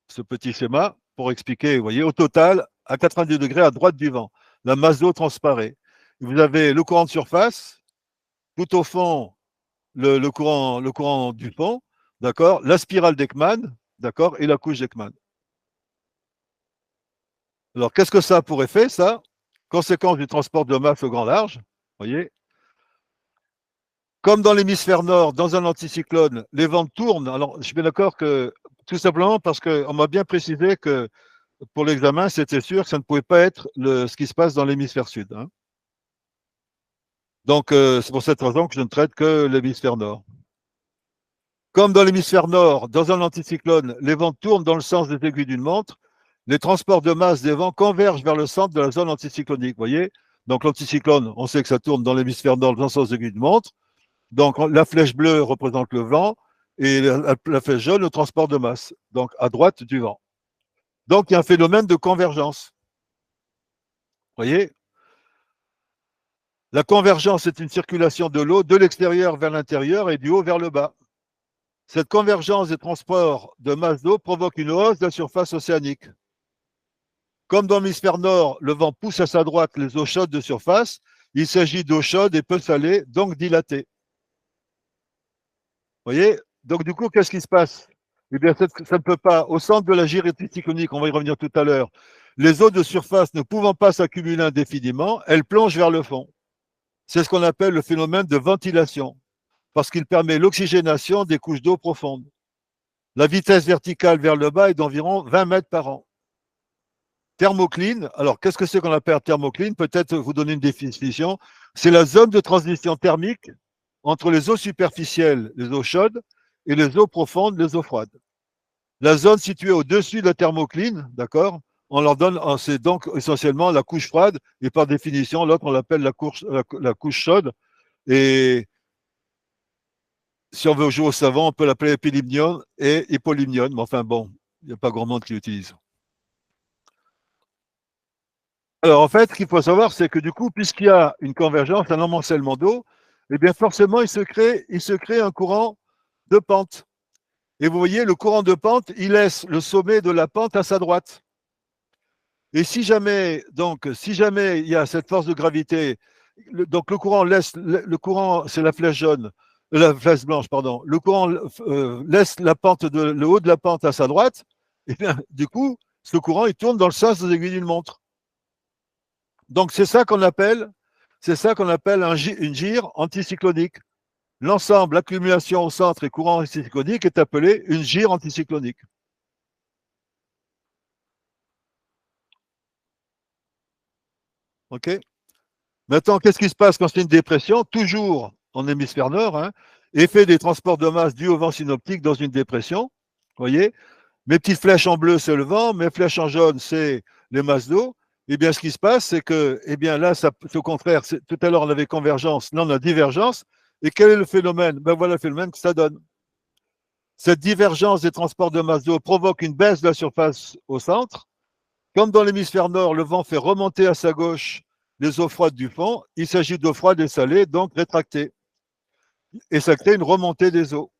ce petit schéma pour expliquer, vous voyez, au total, à 90 degrés à droite du vent, la masse d'eau transparaît. Vous avez le courant de surface, tout au fond, le courant du fond, d'accord, la spirale d'Ekman, d'accord, et la couche d'Ekman. Alors, qu'est-ce que ça a pour effet, ça? Conséquence du transport de masse au grand large, vous voyez. Comme dans l'hémisphère nord, dans un anticyclone, les vents tournent. Alors, je suis bien d'accord que, tout simplement parce qu'on m'a bien précisé que pour l'examen, c'était sûr que ça ne pouvait pas être ce qui se passe dans l'hémisphère sud. Hein. Donc, c'est pour cette raison que je ne traite que l'hémisphère nord. Comme dans l'hémisphère nord, dans un anticyclone, les vents tournent dans le sens des aiguilles d'une montre, les transports de masse des vents convergent vers le centre de la zone anticyclonique. Vous voyez? Donc, l'anticyclone, on sait que ça tourne dans l'hémisphère nord dans le sens des aiguilles d'une montre. Donc, la flèche bleue représente le vent et la flèche jaune, le transport de masse. Donc, à droite du vent. Donc, il y a un phénomène de convergence. Vous voyez? La convergence est une circulation de l'eau de l'extérieur vers l'intérieur et du haut vers le bas. Cette convergence des transports de masse d'eau provoque une hausse de la surface océanique. Comme dans l'hémisphère nord, le vent pousse à sa droite les eaux chaudes de surface, il s'agit d'eau chaude et peu salée, donc dilatée. Vous voyez? Donc du coup, qu'est-ce qui se passe? Eh bien, ça ne peut pas. Au centre de la gire cyclonique, on va y revenir tout à l'heure, les eaux de surface ne pouvant pas s'accumuler indéfiniment, elles plongent vers le fond. C'est ce qu'on appelle le phénomène de ventilation, parce qu'il permet l'oxygénation des couches d'eau profondes. La vitesse verticale vers le bas est d'environ 20 mètres par an. Thermocline, alors qu'est-ce que c'est qu'on appelle thermocline? Peut-être vous donner une définition. C'est la zone de transition thermique entre les eaux superficielles, les eaux chaudes, et les eaux profondes, les eaux froides. La zone située au-dessus de la thermocline, d'accord, on leur donne, c'est donc essentiellement la couche froide, et par définition, l'autre, on l'appelle la couche chaude. Et si on veut jouer au savant, on peut l'appeler épilimnion et hypolimnion. Mais enfin bon, il n'y a pas grand monde qui l'utilise. Alors, en fait, ce qu'il faut savoir, c'est que du coup, puisqu'il y a une convergence, un amoncellement d'eau, eh bien, forcément, il se crée un courant de pente. Et vous voyez, le courant de pente, il laisse le sommet de la pente à sa droite. Et si jamais il y a cette force de gravité, donc le courant laisse, le courant, c'est la flèche jaune, la flèche blanche, pardon, le courant laisse le haut de la pente à sa droite, et bien, du coup, ce courant, il tourne dans le sens des aiguilles d'une montre. Donc, c'est ça qu'on appelle une gire anticyclonique. L'ensemble, l'accumulation au centre et courant anticyclonique est appelé une gire anticyclonique. OK? Maintenant, qu'est-ce qui se passe quand c'est une dépression? Toujours en hémisphère nord, hein, effet des transports de masse dus au vent synoptique dans une dépression. Vous voyez? Mes petites flèches en bleu, c'est le vent, mes flèches en jaune, c'est les masses d'eau. Eh bien, ce qui se passe, c'est que, eh bien, là, c'est au contraire. Tout à l'heure, on avait convergence, là, on a divergence. Et quel est le phénomène? Ben voilà le phénomène que ça donne. Cette divergence des transports de masse d'eau provoque une baisse de la surface au centre. Comme dans l'hémisphère nord, le vent fait remonter à sa gauche les eaux froides du fond. Il s'agit d'eau froide et salée, donc rétractée. Et ça crée une remontée des eaux.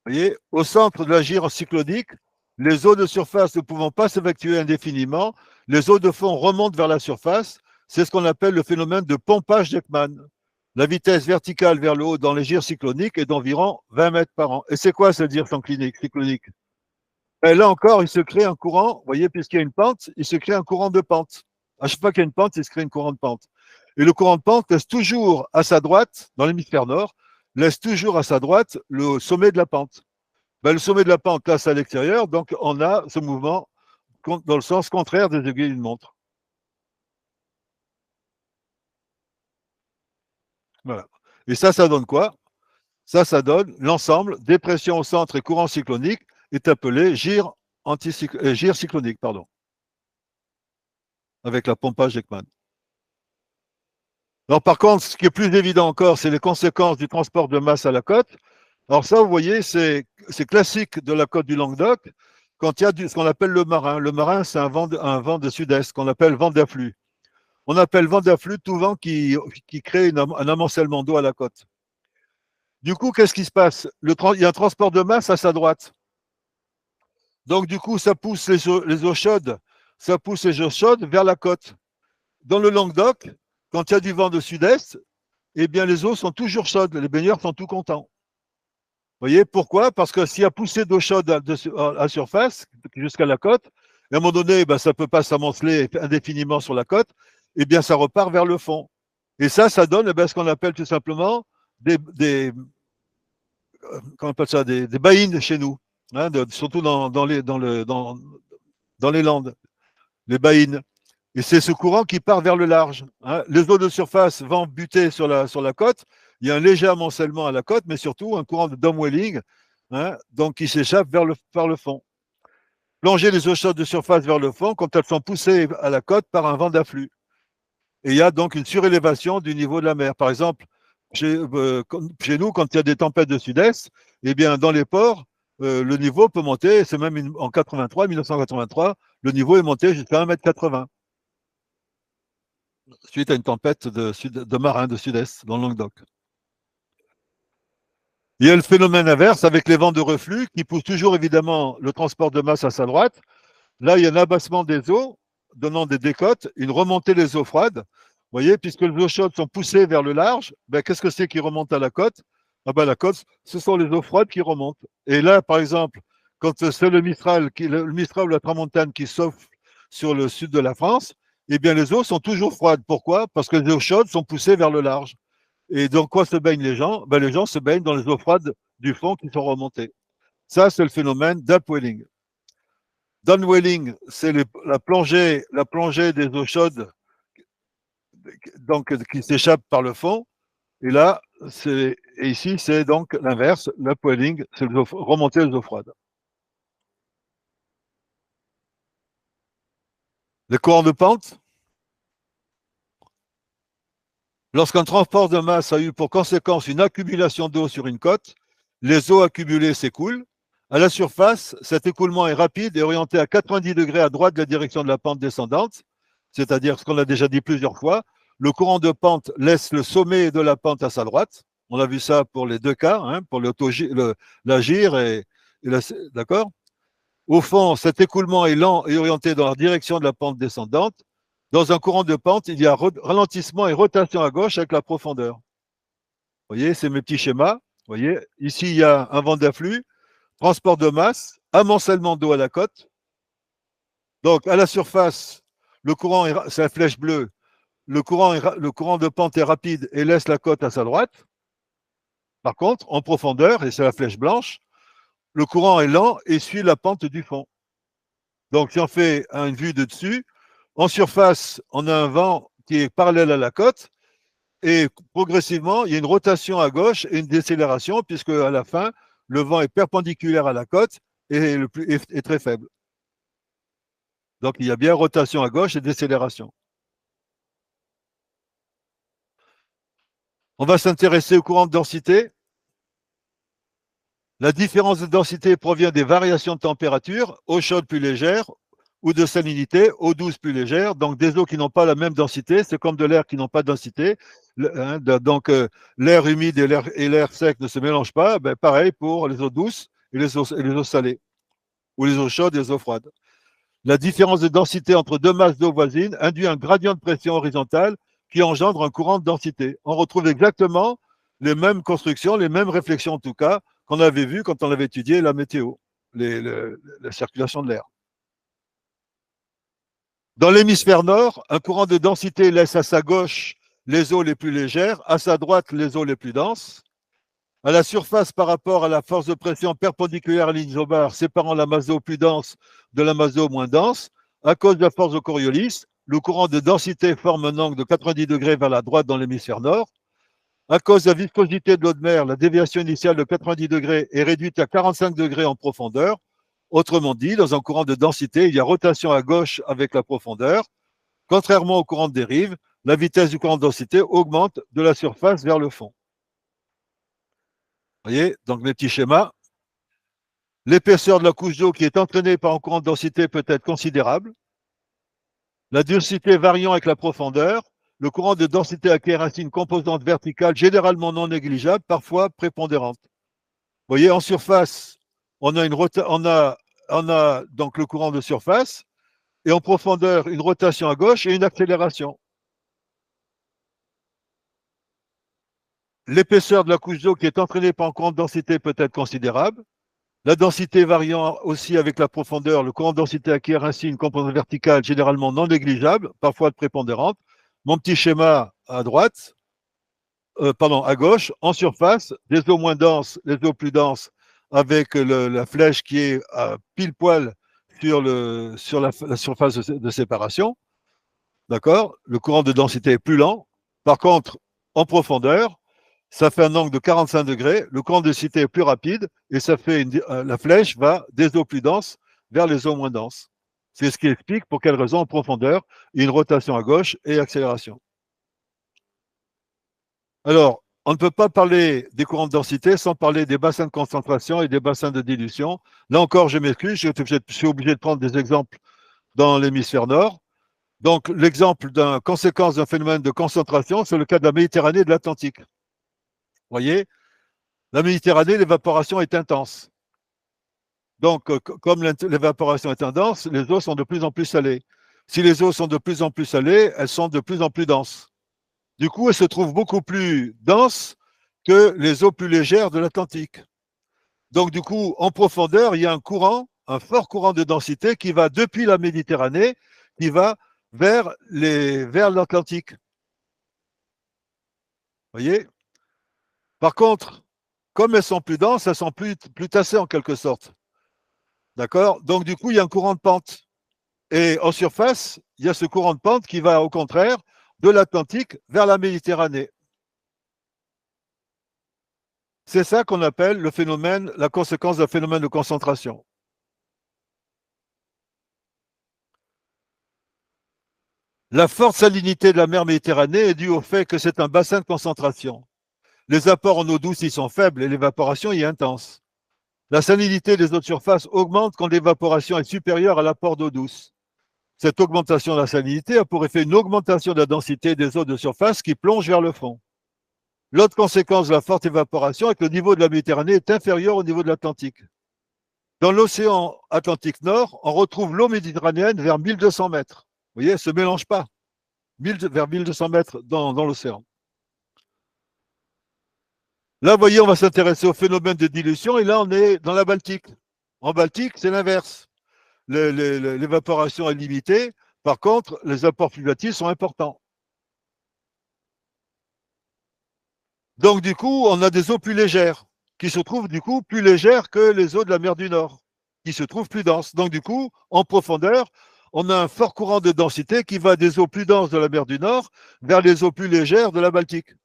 Vous voyez, au centre de la gyre cyclonique, les eaux de surface ne pouvant pas s'évacuer indéfiniment, les eaux de fond remontent vers la surface. C'est ce qu'on appelle le phénomène de pompage d'Ekman. La vitesse verticale vers le haut dans les gyres cycloniques est d'environ 20 mètres par an. Et c'est quoi cette gyre cyclonique? Et là encore, il se crée un courant, vous voyez, puisqu'il y a une pente, il se crée un courant de pente. À chaque fois qu'il y a une pente, il se crée un courant de pente. Et le courant de pente laisse toujours à sa droite, dans l'hémisphère nord, laisse toujours à sa droite le sommet de la pente. Ben, le sommet de la pente passe à l'extérieur, donc on a ce mouvement dans le sens contraire des aiguilles d'une montre. Voilà. Et ça donne quoi? Ça donne l'ensemble, dépression au centre et courant cyclonique, est appelé gire cyclonique, pardon, avec la pompage d'Ekman. Alors, par contre, ce qui est plus évident encore, c'est les conséquences du transport de masse à la côte. Alors ça, vous voyez, c'est classique de la côte du Languedoc, quand il y a ce qu'on appelle le marin. Le marin, c'est un vent de sud-est qu'on appelle vent d'afflux. On appelle vent d'afflux tout vent qui crée un amoncellement d'eau à la côte. Du coup, qu'est-ce qui se passe? Il y a un transport de masse à sa droite. Donc, du coup, ça pousse les eaux chaudes, ça pousse les eaux chaudes vers la côte. Dans le Languedoc, quand il y a du vent de sud-est, eh bien, les eaux sont toujours chaudes. Les baigneurs sont tout contents. Vous voyez pourquoi? Parce que s'il y a poussé d'eau chaude à surface jusqu'à la côte, à un moment donné, ben, ça ne peut pas s'amonceler indéfiniment sur la côte, eh bien, ça repart vers le fond. Et ça donne eh bien, ce qu'on appelle tout simplement comment on appelle ça, des baïnes chez nous, hein, surtout dans les Landes, les baïnes. Et c'est ce courant qui part vers le large. Hein. Les eaux de surface vont buter sur la côte. Il y a un léger amoncellement à la côte, mais surtout un courant de downwelling, hein, donc qui s'échappe par le fond. Plonger les eaux chaudes de surface vers le fond quand elles sont poussées à la côte par un vent d'afflux. Et il y a donc une surélévation du niveau de la mer. Par exemple, chez nous, quand il y a des tempêtes de sud-est, eh bien, dans les ports, le niveau peut monter, c'est même en 1983, le niveau est monté jusqu'à 1,80 m suite à une tempête de marin de sud-est dans le Languedoc. Il y a le phénomène inverse avec les vents de reflux qui poussent toujours évidemment le transport de masse à sa droite. Là, il y a un abassement des eaux donnant des décotes, une remontée des eaux froides. Vous voyez, puisque les eaux chaudes sont poussées vers le large, ben, qu'est-ce que c'est qui remonte à la côte? Ah ben, la côte, ce sont les eaux froides qui remontent. Et là, par exemple, quand c'est le Mistral ou la Tramontane qui souffle sur le sud de la France, eh bien, les eaux sont toujours froides. Pourquoi? Parce que les eaux chaudes sont poussées vers le large. Et donc, quoi se baignent les gens? Ben, les gens se baignent dans les eaux froides du fond qui sont remontées. Ça, c'est le phénomène d'upwelling. Downwelling, c'est la plongée des eaux chaudes donc, qui s'échappent par le fond. Et là, ici, c'est donc l'inverse. L'upwelling, c'est remonter les eaux froides. Les courants de pente. Lorsqu'un transport de masse a eu pour conséquence une accumulation d'eau sur une côte, les eaux accumulées s'écoulent. À la surface, cet écoulement est rapide et orienté à 90 degrés à droite de la direction de la pente descendante, c'est-à-dire ce qu'on a déjà dit plusieurs fois. Le courant de pente laisse le sommet de la pente à sa droite. On a vu ça pour les deux cas, hein, pour la gire d'accord. Au fond, cet écoulement est lent et orienté dans la direction de la pente descendante. Dans un courant de pente, il y a ralentissement et rotation à gauche avec la profondeur. Vous voyez, c'est mes petits schémas. Vous voyez, ici, il y a un vent d'afflux, transport de masse, amoncellement d'eau à la côte. Donc, à la surface, le courant, c'est la flèche bleue, le courant de pente est rapide et laisse la côte à sa droite. Par contre, en profondeur, et c'est la flèche blanche, le courant est lent et suit la pente du fond. Donc, si on fait une vue de dessus, en surface, on a un vent qui est parallèle à la côte et progressivement, il y a une rotation à gauche et une décélération puisque à la fin, le vent est perpendiculaire à la côte et est très faible. Donc, il y a bien rotation à gauche et décélération. On va s'intéresser au courant de densité. La différence de densité provient des variations de température, eau chaude plus légère, ou de salinité, eau douce plus légère. Donc, des eaux qui n'ont pas la même densité, c'est comme de l'air qui n'ont pas de densité. Donc, l'air humide et l'air sec ne se mélangent pas. Ben, pareil pour les eaux douces et les eaux salées, ou les eaux chaudes et les eaux froides. La différence de densité entre deux masses d'eau voisines induit un gradient de pression horizontale qui engendre un courant de densité. On retrouve exactement les mêmes constructions, les mêmes réflexions en tout cas, qu'on avait vues quand on avait étudié la météo, la circulation de l'air. Dans l'hémisphère nord, un courant de densité laisse à sa gauche les eaux les plus légères, à sa droite les eaux les plus denses. À la surface par rapport à la force de pression perpendiculaire à l'isobare séparant la masse d'eau plus dense de la masse d'eau moins dense, à cause de la force de Coriolis, le courant de densité forme un angle de 90 degrés vers la droite dans l'hémisphère nord. À cause de la viscosité de l'eau de mer, la déviation initiale de 90 degrés est réduite à 45 degrés en profondeur. Autrement dit, dans un courant de densité, il y a rotation à gauche avec la profondeur. Contrairement au courant de dérive, la vitesse du courant de densité augmente de la surface vers le fond. Vous voyez, donc mes petits schémas. L'épaisseur de la couche d'eau qui est entraînée par un courant de densité peut être considérable. La densité variant avec la profondeur. Le courant de densité acquiert ainsi une composante verticale généralement non négligeable, parfois prépondérante. Vous voyez, en surface, on a donc le courant de surface, et en profondeur, une rotation à gauche et une accélération. L'épaisseur de la couche d'eau qui est entraînée par un courant de densité peut être considérable. La densité variant aussi avec la profondeur, le courant de densité acquiert ainsi une composante verticale généralement non négligeable, parfois prépondérante. Mon petit schéma à droite, à gauche, en surface, des eaux moins denses, les eaux plus denses, avec la flèche qui est pile poil sur la surface de séparation. D'accord? Le courant de densité est plus lent. Par contre, en profondeur, ça fait un angle de 45 degrés. Le courant de densité est plus rapide et ça fait la flèche va des eaux plus denses vers les eaux moins denses. C'est ce qui explique pour quelle raison en profondeur, une rotation à gauche et accélération. Alors, on ne peut pas parler des courants de densité sans parler des bassins de concentration et des bassins de dilution. Là encore, je m'excuse, je suis obligé de prendre des exemples dans l'hémisphère nord. Donc, l'exemple d'une conséquence d'un phénomène de concentration, c'est le cas de la Méditerranée et de l'Atlantique. Vous voyez, la Méditerranée, l'évaporation est intense. Donc, comme l'évaporation est intense, les eaux sont de plus en plus salées. Si les eaux sont de plus en plus salées, elles sont de plus en plus denses. Du coup, elles se trouvent beaucoup plus denses que les eaux plus légères de l'Atlantique. Donc, du coup, en profondeur, il y a un fort courant de densité qui va depuis la Méditerranée, qui va vers l'Atlantique. Vous voyez? Par contre, comme elles sont plus denses, elles sont plus tassées en quelque sorte. D'accord? Donc, du coup, il y a un courant de pente. Et en surface, il y a ce courant de pente qui va, au contraire, de l'Atlantique vers la Méditerranée. C'est ça qu'on appelle le phénomène, la conséquence d'un phénomène de concentration. La forte salinité de la mer Méditerranée est due au fait que c'est un bassin de concentration. Les apports en eau douce y sont faibles et l'évaporation y est intense. La salinité des eaux de surface augmente quand l'évaporation est supérieure à l'apport d'eau douce. Cette augmentation de la salinité a pour effet une augmentation de la densité des eaux de surface qui plongent vers le fond. L'autre conséquence de la forte évaporation est que le niveau de la Méditerranée est inférieur au niveau de l'Atlantique. Dans l'océan Atlantique Nord, on retrouve l'eau méditerranéenne vers 1200 mètres. Vous voyez, elle ne se mélange pas. Vers 1200 mètres dans l'océan. Là, vous voyez, on va s'intéresser au phénomène de dilution et là, on est dans la Baltique. En Baltique, c'est l'inverse. L'évaporation est limitée. Par contre, les apports fluviatiles sont importants. Donc, du coup, on a des eaux plus légères, qui se trouvent, du coup, plus légères que les eaux de la mer du Nord, qui se trouvent plus denses. Donc, du coup, en profondeur, on a un fort courant de densité qui va des eaux plus denses de la mer du Nord vers les eaux plus légères de la Baltique.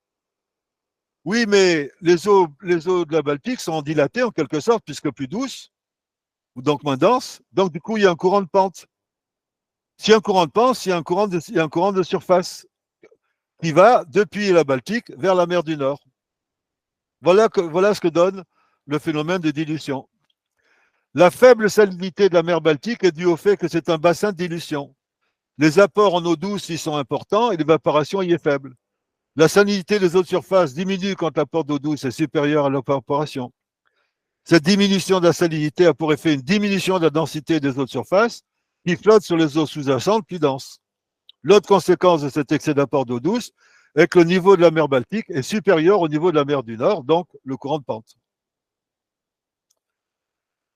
Oui, mais les eaux de la Baltique sont dilatées en quelque sorte, puisque plus douces, ou donc moins denses. Donc, du coup, il y a un courant de pente. S'il y a un courant de pente, il y a un courant de surface qui va depuis la Baltique vers la mer du Nord. Voilà ce que donne le phénomène de dilution. La faible salinité de la mer Baltique est due au fait que c'est un bassin de dilution. Les apports en eau douce y sont importants et l'évaporation y est faible. La salinité des eaux de surface diminue quand l'apport d'eau douce est supérieur à l'évaporation. Cette diminution de la salinité a pour effet une diminution de la densité des eaux de surface qui flottent sur les eaux sous-jacentes plus denses. L'autre conséquence de cet excès d'apport d'eau douce est que le niveau de la mer Baltique est supérieur au niveau de la mer du Nord, donc le courant de pente.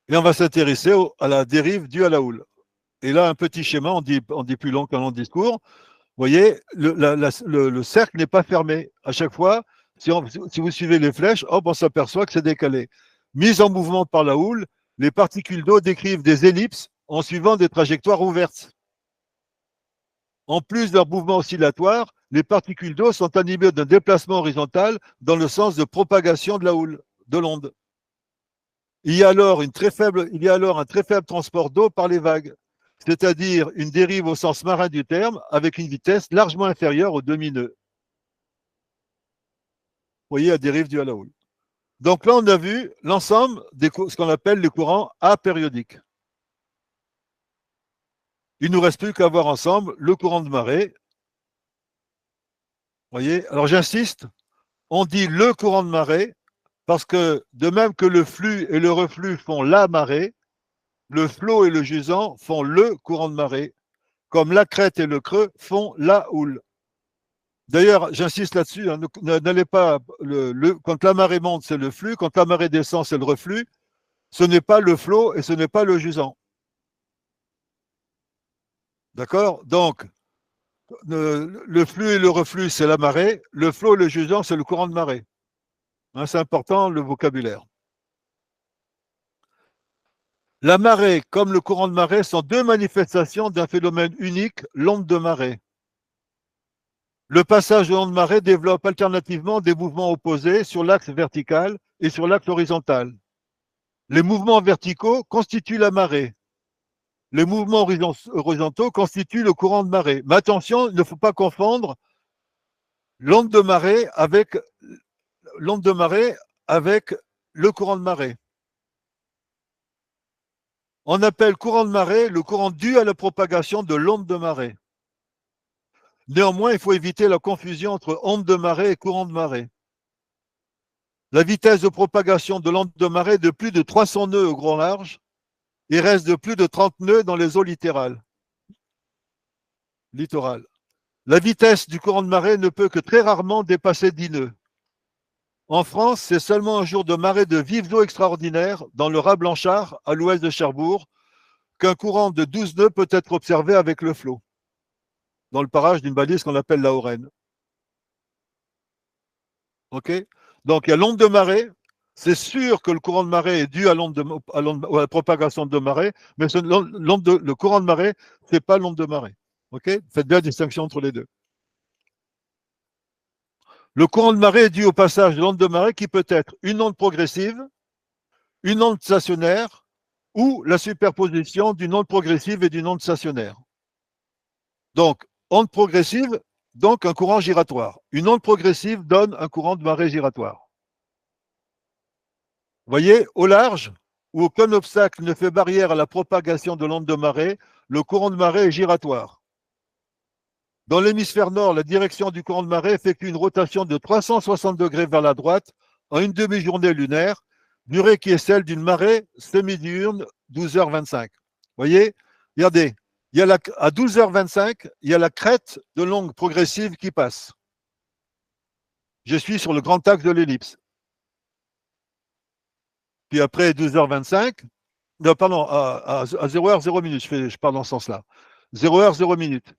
Et on va s'intéresser à la dérive due à la houle. Et là, un petit schéma, on dit plus long qu'un long discours. Vous voyez, le cercle n'est pas fermé. À chaque fois, si vous suivez les flèches, hop, on s'aperçoit que c'est décalé. Mise en mouvement par la houle, les particules d'eau décrivent des ellipses en suivant des trajectoires ouvertes. En plus de leur mouvement oscillatoire, les particules d'eau sont animées d'un déplacement horizontal dans le sens de propagation de la houle, de l'onde. Il y a alors un très faible transport d'eau par les vagues, c'est-à-dire une dérive au sens marin du terme avec une vitesse largement inférieure aux 2 nœuds. Vous voyez la dérive due à la houle. Donc là, on a vu l'ensemble de ce qu'on appelle les courants apériodiques. Il ne nous reste plus qu'à voir ensemble le courant de marée. Voyez, alors j'insiste, on dit le courant de marée parce que de même que le flux et le reflux font la marée, le flot et le jusant font le courant de marée, comme la crête et le creux font la houle. D'ailleurs, j'insiste là-dessus, hein, n'allez pas, quand la marée monte, c'est le flux, quand la marée descend, c'est le reflux, ce n'est pas le flot et ce n'est pas le jusant. D'accord? Donc, le flux et le reflux, c'est la marée, le flot et le jusant, c'est le courant de marée. Hein, c'est important, le vocabulaire. La marée, comme le courant de marée, sont deux manifestations d'un phénomène unique, l'onde de marée. Le passage de l'onde de marée développe alternativement des mouvements opposés sur l'axe vertical et sur l'axe horizontal. Les mouvements verticaux constituent la marée. Les mouvements horizontaux constituent le courant de marée. Mais attention, il ne faut pas confondre l'onde de marée avec le courant de marée. On appelle courant de marée le courant dû à la propagation de l'onde de marée. Néanmoins, il faut éviter la confusion entre onde de marée et courant de marée. La vitesse de propagation de l'onde de marée est de plus de 300 nœuds au grand large et reste de plus de 30 nœuds dans les eaux littorales. La vitesse du courant de marée ne peut que très rarement dépasser 10 nœuds. En France, c'est seulement un jour de marée de vives eaux extraordinaires dans le Raz Blanchard, à l'ouest de Cherbourg, qu'un courant de 12 nœuds peut être observé avec le flot, dans le parage d'une balise qu'on appelle la Hauraine. OK? Donc, il y a l'onde de marée. C'est sûr que le courant de marée est dû à la propagation de marée, mais le courant de marée, ce n'est pas l'onde de marée. OK? Faites bien la distinction entre les deux. Le courant de marée est dû au passage de l'onde de marée qui peut être une onde progressive, une onde stationnaire ou la superposition d'une onde progressive et d'une onde stationnaire. Donc, onde progressive, donc un courant giratoire. Une onde progressive donne un courant de marée giratoire. Vous voyez, au large, où aucun obstacle ne fait barrière à la propagation de l'onde de marée, le courant de marée est giratoire. Dans l'hémisphère nord, la direction du courant de marée effectue une rotation de 360 degrés vers la droite en une demi-journée lunaire, durée qui est celle d'une marée semi-diurne 12h25. Vous voyez, regardez, à 12h25, il y a la crête de l'onde progressive qui passe. Je suis sur le grand axe de l'ellipse. Puis après 12h25, non, pardon, à 0h, 0 minutes, je parle dans ce sens-là. 0h, 0 minutes.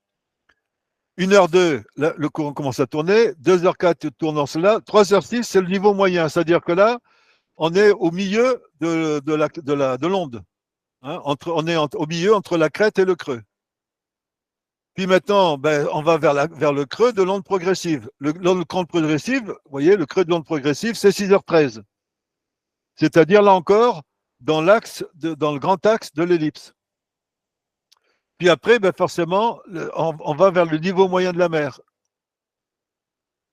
1h02, le courant commence à tourner. 2h04, tourne dans cela. 3h06, c'est le niveau moyen. C'est-à-dire que là, on est au milieu de l'onde. Hein, on est au milieu entre la crête et le creux. Puis maintenant, on va vers le creux de l'onde progressive. L'onde progressive, vous voyez, le creux de l'onde progressive, c'est 6h13. C'est-à-dire, là encore, dans le grand axe de l'ellipse. Puis après, forcément, on va vers le niveau moyen de la mer.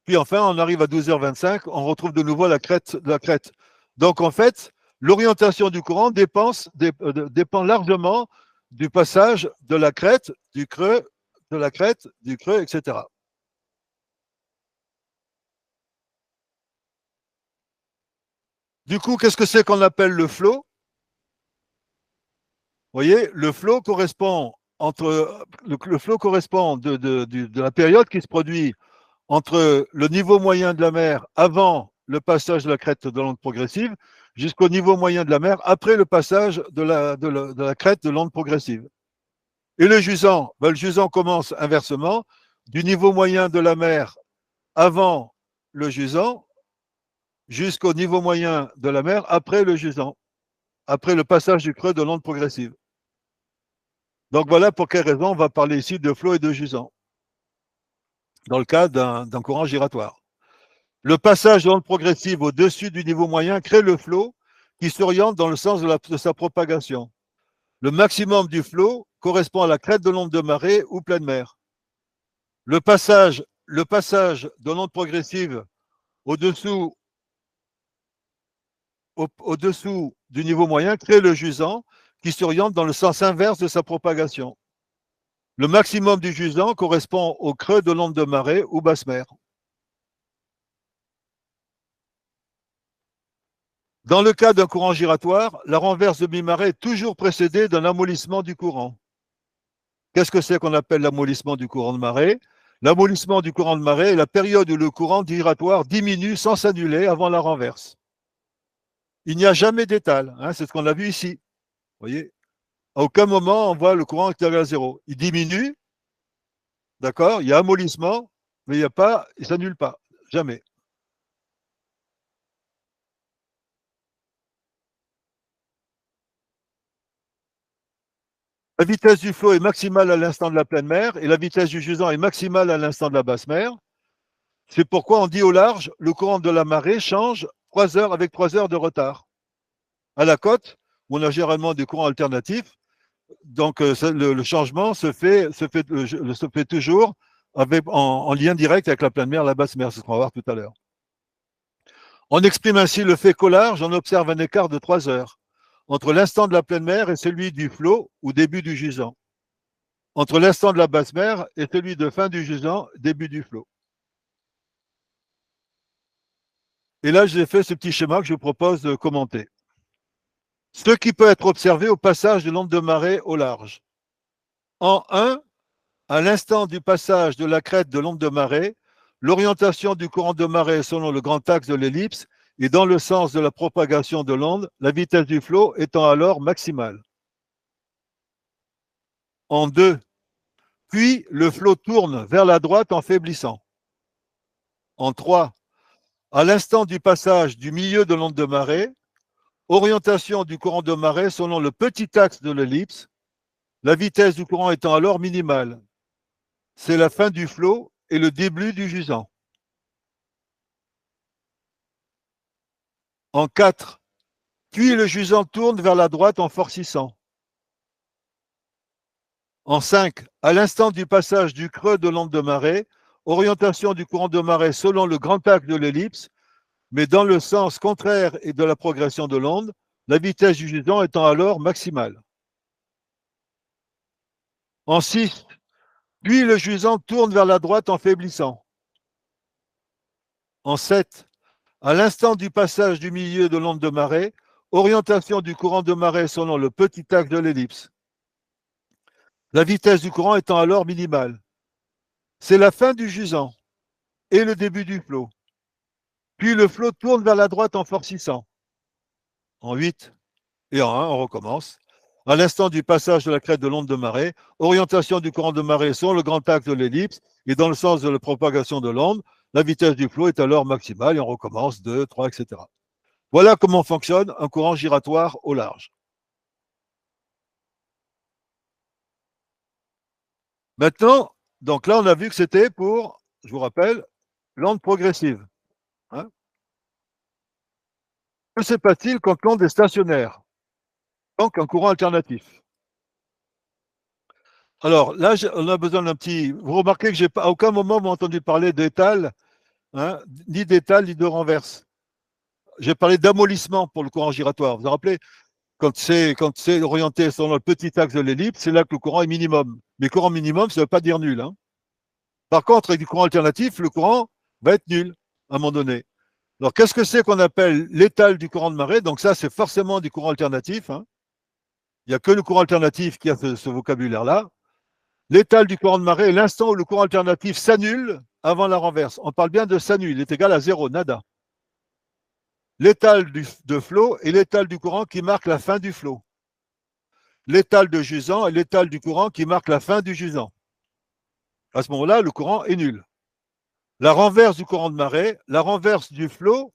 Puis enfin, on arrive à 12h25, on retrouve de nouveau la crête de la crête. Donc en fait, l'orientation du courant dépend largement du passage de la crête, du creux, etc. Du coup, qu'est-ce que c'est qu'on appelle le flot? Vous voyez, le flot correspond de la période qui se produit entre le niveau moyen de la mer avant le passage de la crête de l'onde progressive jusqu'au niveau moyen de la mer après le passage de la crête de l'onde progressive. Et le jusant, le jusant commence inversement du niveau moyen de la mer avant le jusant jusqu'au niveau moyen de la mer après le jusant, après le passage du creux de l'onde progressive. Donc voilà pour quelle raison on va parler ici de flot et de jusant dans le cas d'un courant giratoire. Le passage de l'onde progressive au-dessus du niveau moyen crée le flot qui s'oriente dans le sens de sa propagation. Le maximum du flot correspond à la crête de l'onde de marée ou pleine mer. Le passage de l'onde progressive au-dessous au-dessous du niveau moyen crée le jusant qui s'oriente dans le sens inverse de sa propagation. Le maximum du jusant correspond au creux de l'onde de marée ou basse mer. Dans le cas d'un courant giratoire, la renverse de mi-marée est toujours précédée d'un amollissement du courant. Qu'est-ce que c'est qu'on appelle l'amollissement du courant de marée? L'amollissement du courant de marée est la période où le courant giratoire diminue sans s'annuler avant la renverse. Il n'y a jamais d'étale, hein, c'est ce qu'on a vu ici. Vous voyez, à aucun moment on voit le courant égal à zéro. Il diminue, d'accord, il y a amollissement, mais il n'y a pas, il ne s'annule pas, jamais. La vitesse du flot est maximale à l'instant de la pleine mer et la vitesse du jusant est maximale à l'instant de la basse mer. C'est pourquoi on dit au large, le courant de la marée change 3 heures avec 3 heures de retard. À la côte, où on a généralement des courants alternatifs, donc le changement se fait toujours en lien direct avec la pleine mer, la basse mer, c'est ce qu'on va voir tout à l'heure. On exprime ainsi le fait qu'au large, on observe un écart de 3 heures entre l'instant de la pleine mer et celui du flot ou début du jusant, entre l'instant de la basse mer et celui de fin du jusant, début du flot. Et là, j'ai fait ce petit schéma que je vous propose de commenter. Ce qui peut être observé au passage de l'onde de marée au large. En 1, à l'instant du passage de la crête de l'onde de marée, l'orientation du courant de marée selon le grand axe de l'ellipse et dans le sens de la propagation de l'onde, la vitesse du flot étant alors maximale. En 2, puis le flot tourne vers la droite en faiblissant. En 3, à l'instant du passage du milieu de l'onde de marée, orientation du courant de marée selon le petit axe de l'ellipse, la vitesse du courant étant alors minimale. C'est la fin du flot et le début du jusant. En 4, puis le jusant tourne vers la droite en forcissant. En 5, à l'instant du passage du creux de l'onde de marée, orientation du courant de marée selon le grand axe de l'ellipse, mais dans le sens contraire et de la progression de l'onde, la vitesse du jusant étant alors maximale. En 6, puis le jusant tourne vers la droite en faiblissant. En 7, à l'instant du passage du milieu de l'onde de marée, orientation du courant de marée selon le petit axe de l'ellipse. La vitesse du courant étant alors minimale. C'est la fin du jusant et le début du flot. Puis le flot tourne vers la droite en forcissant. En 8 et en 1, on recommence. À l'instant du passage de la crête de l'onde de marée, orientation du courant de marée selon le grand axe de l'ellipse et dans le sens de la propagation de l'onde, la vitesse du flot est alors maximale et on recommence 2, 3, etc. Voilà comment fonctionne un courant giratoire au large. Maintenant, donc là, on a vu que c'était pour, je vous rappelle, l'onde progressive. Hein. Que se passe-t-il quand l'onde est stationnaire? Donc, un courant alternatif. Alors, là, on a besoin d'un petit... Vous remarquez que j'ai pas, à aucun moment vous entendu parler d'étale, hein, ni d'étale, ni de renverse. J'ai parlé d'amollissement pour le courant giratoire. Vous vous rappelez, quand c'est orienté sur le petit axe de l'ellipse, c'est là que le courant est minimum. Mais courant minimum, ça ne veut pas dire nul. Hein. Par contre, avec du courant alternatif, le courant va être nul à un moment donné. Alors, qu'est-ce que c'est qu'on appelle l'étale du courant de marée? Donc ça, c'est forcément du courant alternatif. Hein. Il n'y a que le courant alternatif qui a ce vocabulaire-là. L'étale du courant de marée est l'instant où le courant alternatif s'annule avant la renverse. On parle bien de s'annule, il est égal à zéro, nada. L'étale de flot est l'étale du courant qui marque la fin du flot. L'étale de jusant est l'étale du courant qui marque la fin du jusant. À ce moment-là, le courant est nul. La renverse du courant de marée, la renverse du flot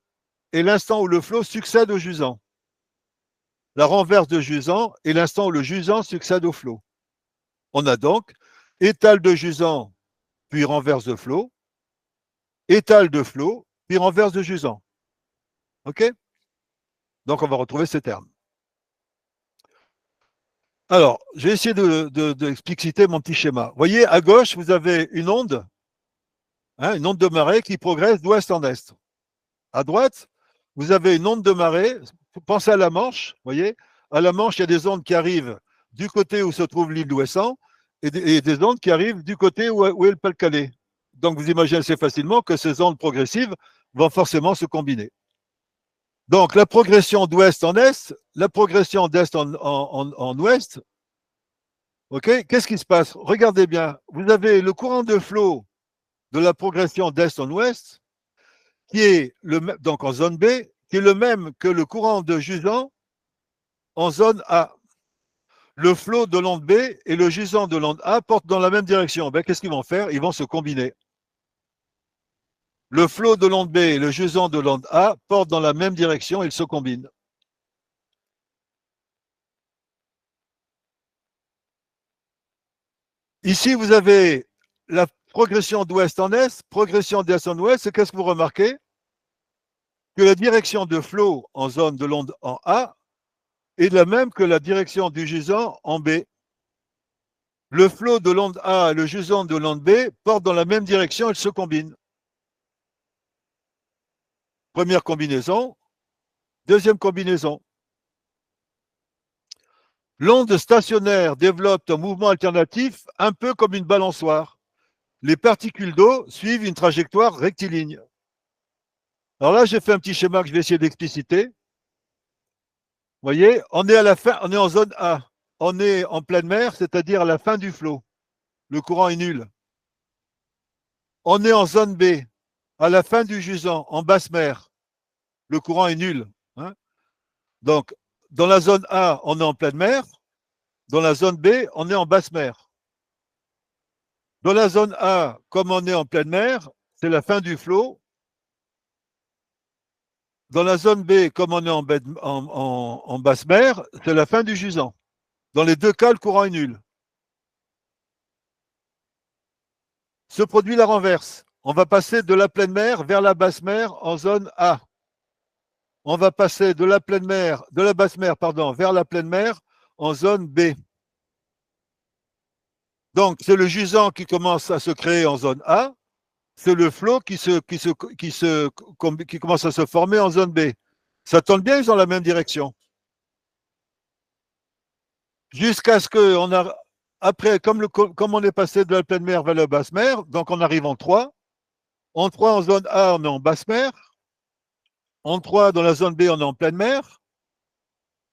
est l'instant où le flot succède au jusant. La renverse de jusant est l'instant où le jusant succède au flot. On a donc étale de jusant, puis renverse de flot, étale de flot, puis renverse de jusant. OK? Donc, on va retrouver ces termes. Alors, je vais essayer d'expliciter mon petit schéma. Vous voyez, à gauche, vous avez une onde de marée qui progresse d'ouest en est. À droite, vous avez une onde de marée. Pensez à la Manche, vous voyez. À la Manche, il y a des ondes qui arrivent du côté où se trouve l'île d'Ouessant et des ondes qui arrivent du côté où est le Pas-de-Calais. Donc, vous imaginez assez facilement que ces ondes progressives vont forcément se combiner. Donc, la progression d'ouest en est, la progression d'est en ouest, ok, qu'est-ce qui se passe? Regardez bien, vous avez le courant de flot de la progression d'est en ouest, qui est donc en zone B, qui est le même que le courant de jusant en zone A. Le flot de l'onde B et le jusant de l'onde A portent dans la même direction. Ben, qu'est-ce qu'ils vont faire? Ils vont se combiner. Le flot de l'onde B et le jusant de l'onde A portent dans la même direction, ils se combinent. Ici, vous avez la progression d'ouest en est, progression d'est en ouest, et qu'est-ce que vous remarquez? Que la direction de flot en zone de l'onde en A est la même que la direction du jusant en B. Le flot de l'onde A et le jusant de l'onde B portent dans la même direction, ils se combinent. Première combinaison. Deuxième combinaison. L'onde stationnaire développe un mouvement alternatif un peu comme une balançoire. Les particules d'eau suivent une trajectoire rectiligne. Alors là, j'ai fait un petit schéma que je vais essayer d'expliciter. Vous voyez, on est à la fin, on est en zone A. On est en pleine mer, c'est-à-dire à la fin du flot. Le courant est nul. On est en zone B, à la fin du jusant, en basse mer. Le courant est nul. Hein. Donc, dans la zone A, on est en pleine mer. Dans la zone B, on est en basse mer. Dans la zone A, comme on est en pleine mer, c'est la fin du flot. Dans la zone B, comme on est en basse mer, c'est la fin du jusant. Dans les deux cas, le courant est nul. Se produit la renverse. On va passer de la pleine mer vers la basse mer en zone A. On va passer de la pleine mer, de la basse mer, pardon, vers la pleine mer en zone B. Donc, c'est le jusant qui commence à se créer en zone A, c'est le flot qui commence à se former en zone B. Ça tombe bien, ils ont la même direction. Jusqu'à ce qu'on a, après, comme on est passé de la pleine mer vers la basse mer, donc on arrive en 3. En 3, en zone A, on est en basse mer. En 3, dans la zone B, on est en pleine mer.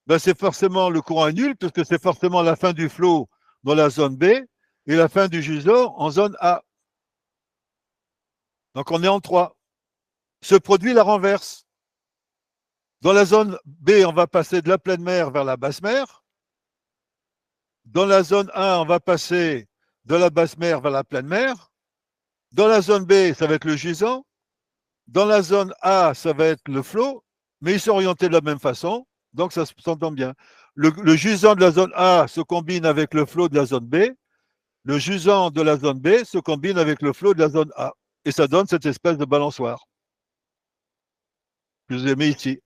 Ben, c'est forcément le courant est nul, puisque c'est forcément la fin du flot dans la zone B et la fin du jusant en zone A. Donc on est en 3. Se produit la renverse. Dans la zone B, on va passer de la pleine mer vers la basse mer. Dans la zone A, on va passer de la basse mer vers la pleine mer. Dans la zone B, ça va être le jusant. Dans la zone A, ça va être le flot, mais ils sont orientés de la même façon, donc ça s'entend bien. Le jusant de la zone A se combine avec le flot de la zone B. Le jusant de la zone B se combine avec le flot de la zone A. Et ça donne cette espèce de balançoire. Je vous ai mis ici.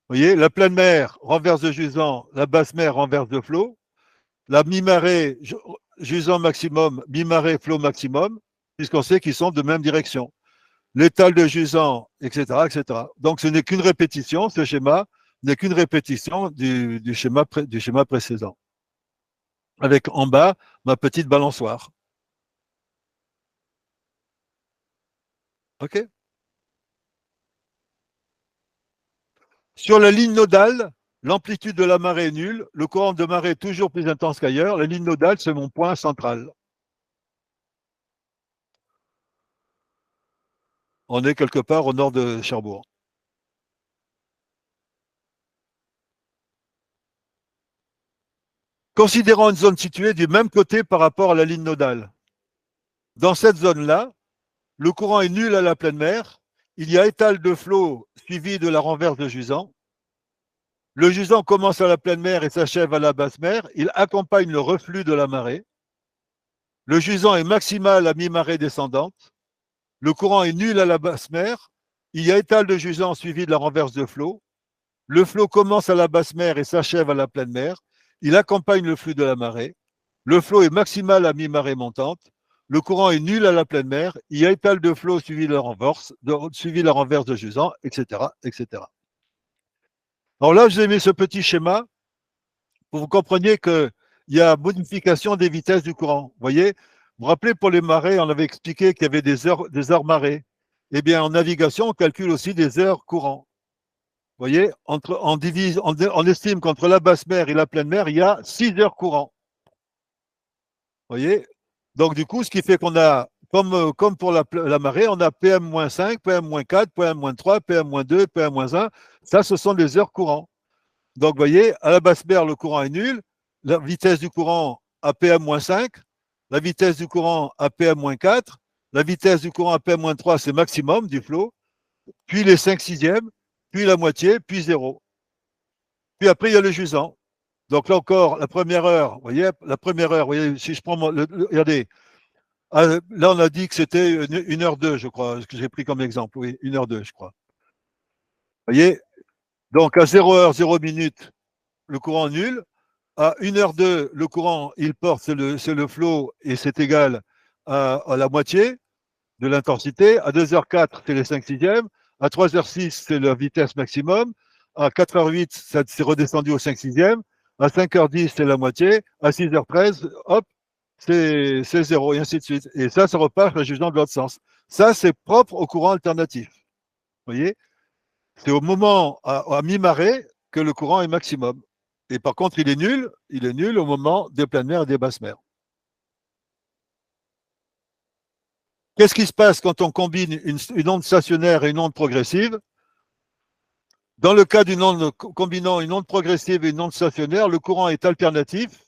Vous voyez, la pleine mer renverse de jusant, la basse mer renverse de flot. La mi-marée, jusant maximum, mi-marée, flot maximum, puisqu'on sait qu'ils sont de même direction. L'étal de jusant, etc., etc. Donc, ce n'est qu'une répétition, ce schéma n'est qu'une répétition du schéma précédent. Avec en bas, ma petite balançoire. OK? Sur la ligne nodale, l'amplitude de la marée est nulle, le courant de marée est toujours plus intense qu'ailleurs. La ligne nodale, c'est mon point central. On est quelque part au nord de Cherbourg. Considérons une zone située du même côté par rapport à la ligne nodale. Dans cette zone-là, le courant est nul à la pleine mer. Il y a étal de flot suivi de la renverse de jusant. Le jusant commence à la pleine mer et s'achève à la basse mer. Il accompagne le reflux de la marée. Le jusant est maximal à mi-marée descendante. Le courant est nul à la basse mer. Il y a étal de jusant suivi de la renverse de flot. Le flot commence à la basse mer et s'achève à la pleine mer. Il accompagne le flux de la marée. Le flot est maximal à mi-marée montante. le courant est nul à la pleine mer, il y a étal de flot suivi la renverse de jusant, etc., etc. Alors là, je vous ai mis ce petit schéma pour que vous compreniez qu'il y a modification des vitesses du courant. Vous voyez, vous vous rappelez, pour les marées, on avait expliqué qu'il y avait des heures marées. Eh bien, en navigation, on calcule aussi des heures courant. Vous voyez, on estime qu'entre la basse mer et la pleine mer, il y a 6 heures courant. Vous voyez? Donc, du coup, ce qui fait qu'on a, comme pour la marée, on a PM-5, PM-4, PM-3, PM-2, PM-1. Ça, ce sont des heures courant. Donc, vous voyez, à la basse mer, le courant est nul. La vitesse du courant à PM-5, la vitesse du courant à PM-4, la vitesse du courant à PM-3, c'est maximum du flot, puis les 5 sixièmes, puis la moitié, puis zéro. Puis après, il y a le jusant. Donc là encore, la première heure, vous voyez, vous voyez, si je prends, regardez, là on a dit que c'était 1h02, je crois, ce que j'ai pris comme exemple, oui, 1h02, je crois. Vous voyez, donc à 0h, 0 minute, le courant nul. À 1h02, le courant, il porte, c'est le flot et c'est égal à la moitié de l'intensité. À 2h04, c'est les 5 sixièmes. À 3h06, c'est la vitesse maximum. À 4h08, ça s'est redescendu au 5 sixièmes. À 5h10, c'est la moitié. À 6h13, hop, c'est zéro, et ainsi de suite. Et ça repart justement de l'autre sens. Ça, c'est propre au courant alternatif. Vous voyez? C'est au moment, à mi-marée, que le courant est maximum. Et par contre, il est nul au moment des pleines mers et des basses mers. Qu'est-ce qui se passe quand on combine une onde stationnaire et une onde progressive? Dans le cas d'une onde combinant une onde progressive et une onde stationnaire, le courant est alternatif.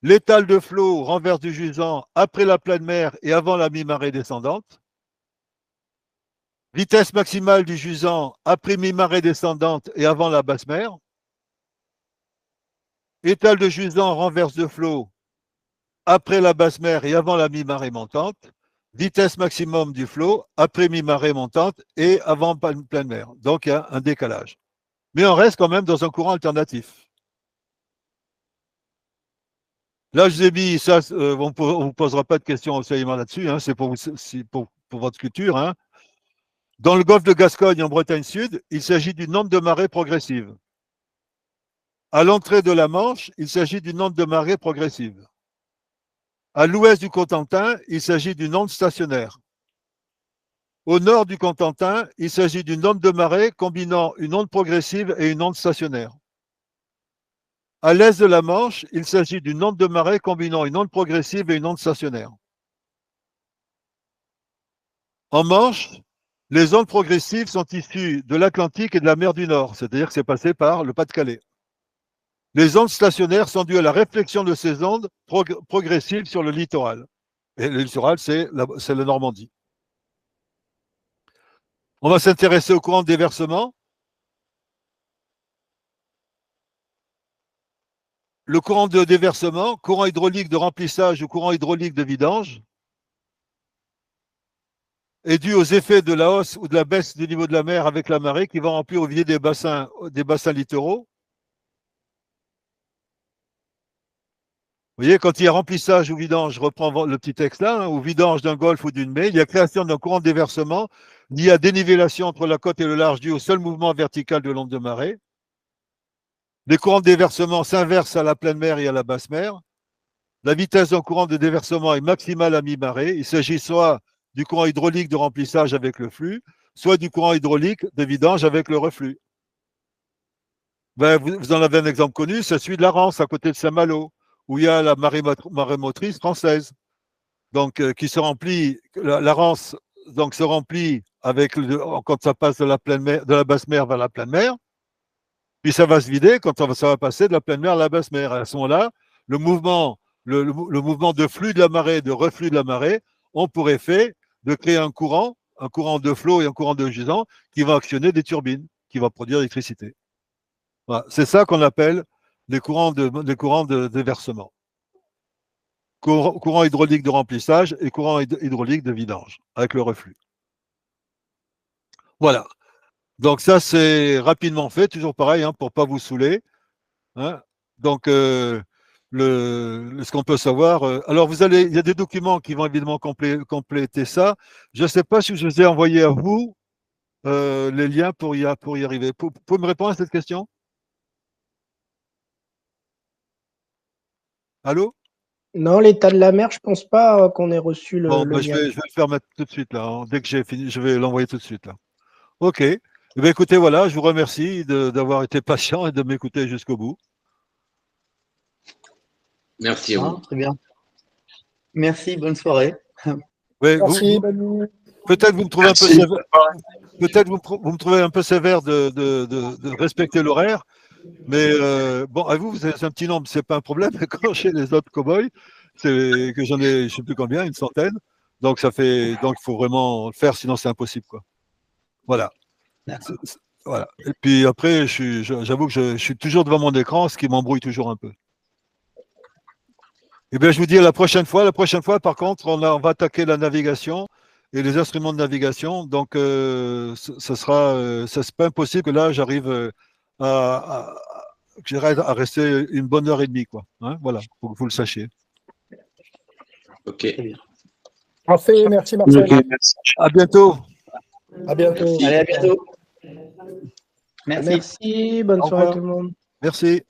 L'étal de flot renverse du jusant après la pleine mer et avant la mi-marée descendante. Vitesse maximale du jusant après mi-marée descendante et avant la basse mer. Étal de jusant renverse de flot après la basse mer et avant la mi-marée montante. Vitesse maximum du flot après mi-marée montante et avant pleine mer. Donc il y a un décalage. Mais on reste quand même dans un courant alternatif. Là, je vous ai mis ça, on ne vous posera pas de questions enseignement là-dessus, hein, c'est pour votre culture. Hein. Dans le golfe de Gascogne, en Bretagne Sud, il s'agit d'une onde de marée progressive. À l'entrée de la Manche, il s'agit d'une onde de marée progressive. À l'ouest du Cotentin, il s'agit d'une onde stationnaire. Au nord du Cotentin, il s'agit d'une onde de marée combinant une onde progressive et une onde stationnaire. À l'est de la Manche, il s'agit d'une onde de marée combinant une onde progressive et une onde stationnaire. En Manche, les ondes progressives sont issues de l'Atlantique et de la mer du Nord, c'est-à-dire que c'est passé par le Pas-de-Calais. Les ondes stationnaires sont dues à la réflexion de ces ondes progressives sur le littoral. Et le littoral, c'est la Normandie. On va s'intéresser au courant de déversement. Le courant de déversement, courant hydraulique de remplissage ou courant hydraulique de vidange, est dû aux effets de la hausse ou de la baisse du niveau de la mer avec la marée qui va remplir ou vider des bassins littoraux. Vous voyez, quand il y a remplissage ou vidange, je reprends le petit texte là, hein, ou vidange d'un golfe ou d'une baie, il y a création d'un courant de déversement lié à dénivellation entre la côte et le large dû au seul mouvement vertical de l'onde de marée. Les courants de déversement s'inversent à la pleine mer et à la basse mer. La vitesse d'un courant de déversement est maximale à mi-marée. Il s'agit soit du courant hydraulique de remplissage avec le flux, soit du courant hydraulique de vidange avec le reflux. Ben, vous en avez un exemple connu, c'est celui de la Rance, à côté de Saint-Malo, où il y a la marée motrice française. Donc, qui se remplit, la Rance donc, se remplit avec quand ça passe de la, pleine mer, de la basse mer vers la pleine mer, puis ça va se vider quand ça va passer de la pleine mer à la basse mer. À ce moment-là, le mouvement, le mouvement de flux de la marée, de reflux de la marée, ont pour effet de créer un courant de flot et un courant de gisant qui va actionner des turbines, qui va produire l'électricité. Voilà. C'est ça qu'on appelle les courants de déversement. Courant hydraulique de remplissage et courant hydraulique de vidange, avec le reflux. Voilà. Donc ça, c'est rapidement fait, toujours pareil, hein, pour ne pas vous saouler. Hein. Donc, ce qu'on peut savoir. Alors, il y a des documents qui vont évidemment compléter ça. Je ne sais pas si je vous ai envoyé à vous les liens pour y arriver. Pouvez me répondre à cette question? Allô? Non, l'état de la mer, je pense pas qu'on ait reçu Bon, le bah, je lien. vais le faire tout de suite là, hein. Dès que j'ai fini, je vais l'envoyer tout de suite là. OK. Eh bien, écoutez, voilà, je vous remercie d'avoir été patient et de m'écouter jusqu'au bout. Merci à vous. Très bien. Merci, bonne soirée. Oui, Merci, bonne nuit. peut-être vous me trouvez un peu Merci. sévère, peut-être vous me trouvez un peu sévère de respecter l'horaire, mais bon, à vous, c'est un petit nombre, c'est pas un problème. Mais quand chez les autres cow-boys, c'est que j'en ai, je sais plus combien, une centaine. Donc il faut vraiment le faire, sinon c'est impossible, quoi. Voilà. D'accord. Voilà. Et puis après, j'avoue que je suis toujours devant mon écran, ce qui m'embrouille toujours un peu. Eh bien, je vous dis à la prochaine fois. La prochaine fois, par contre, on va attaquer la navigation et les instruments de navigation. Donc, c'est pas impossible que là, j'arrive que j'arrive à rester une bonne heure et demie, quoi. Hein, voilà, pour que vous le sachiez. Ok. Très bien. Parfait, merci Marcel. Ok, merci. À bientôt. À bientôt. Merci. Allez, à bientôt. Merci. Merci, bonne Au soirée revoir. tout le monde. Merci.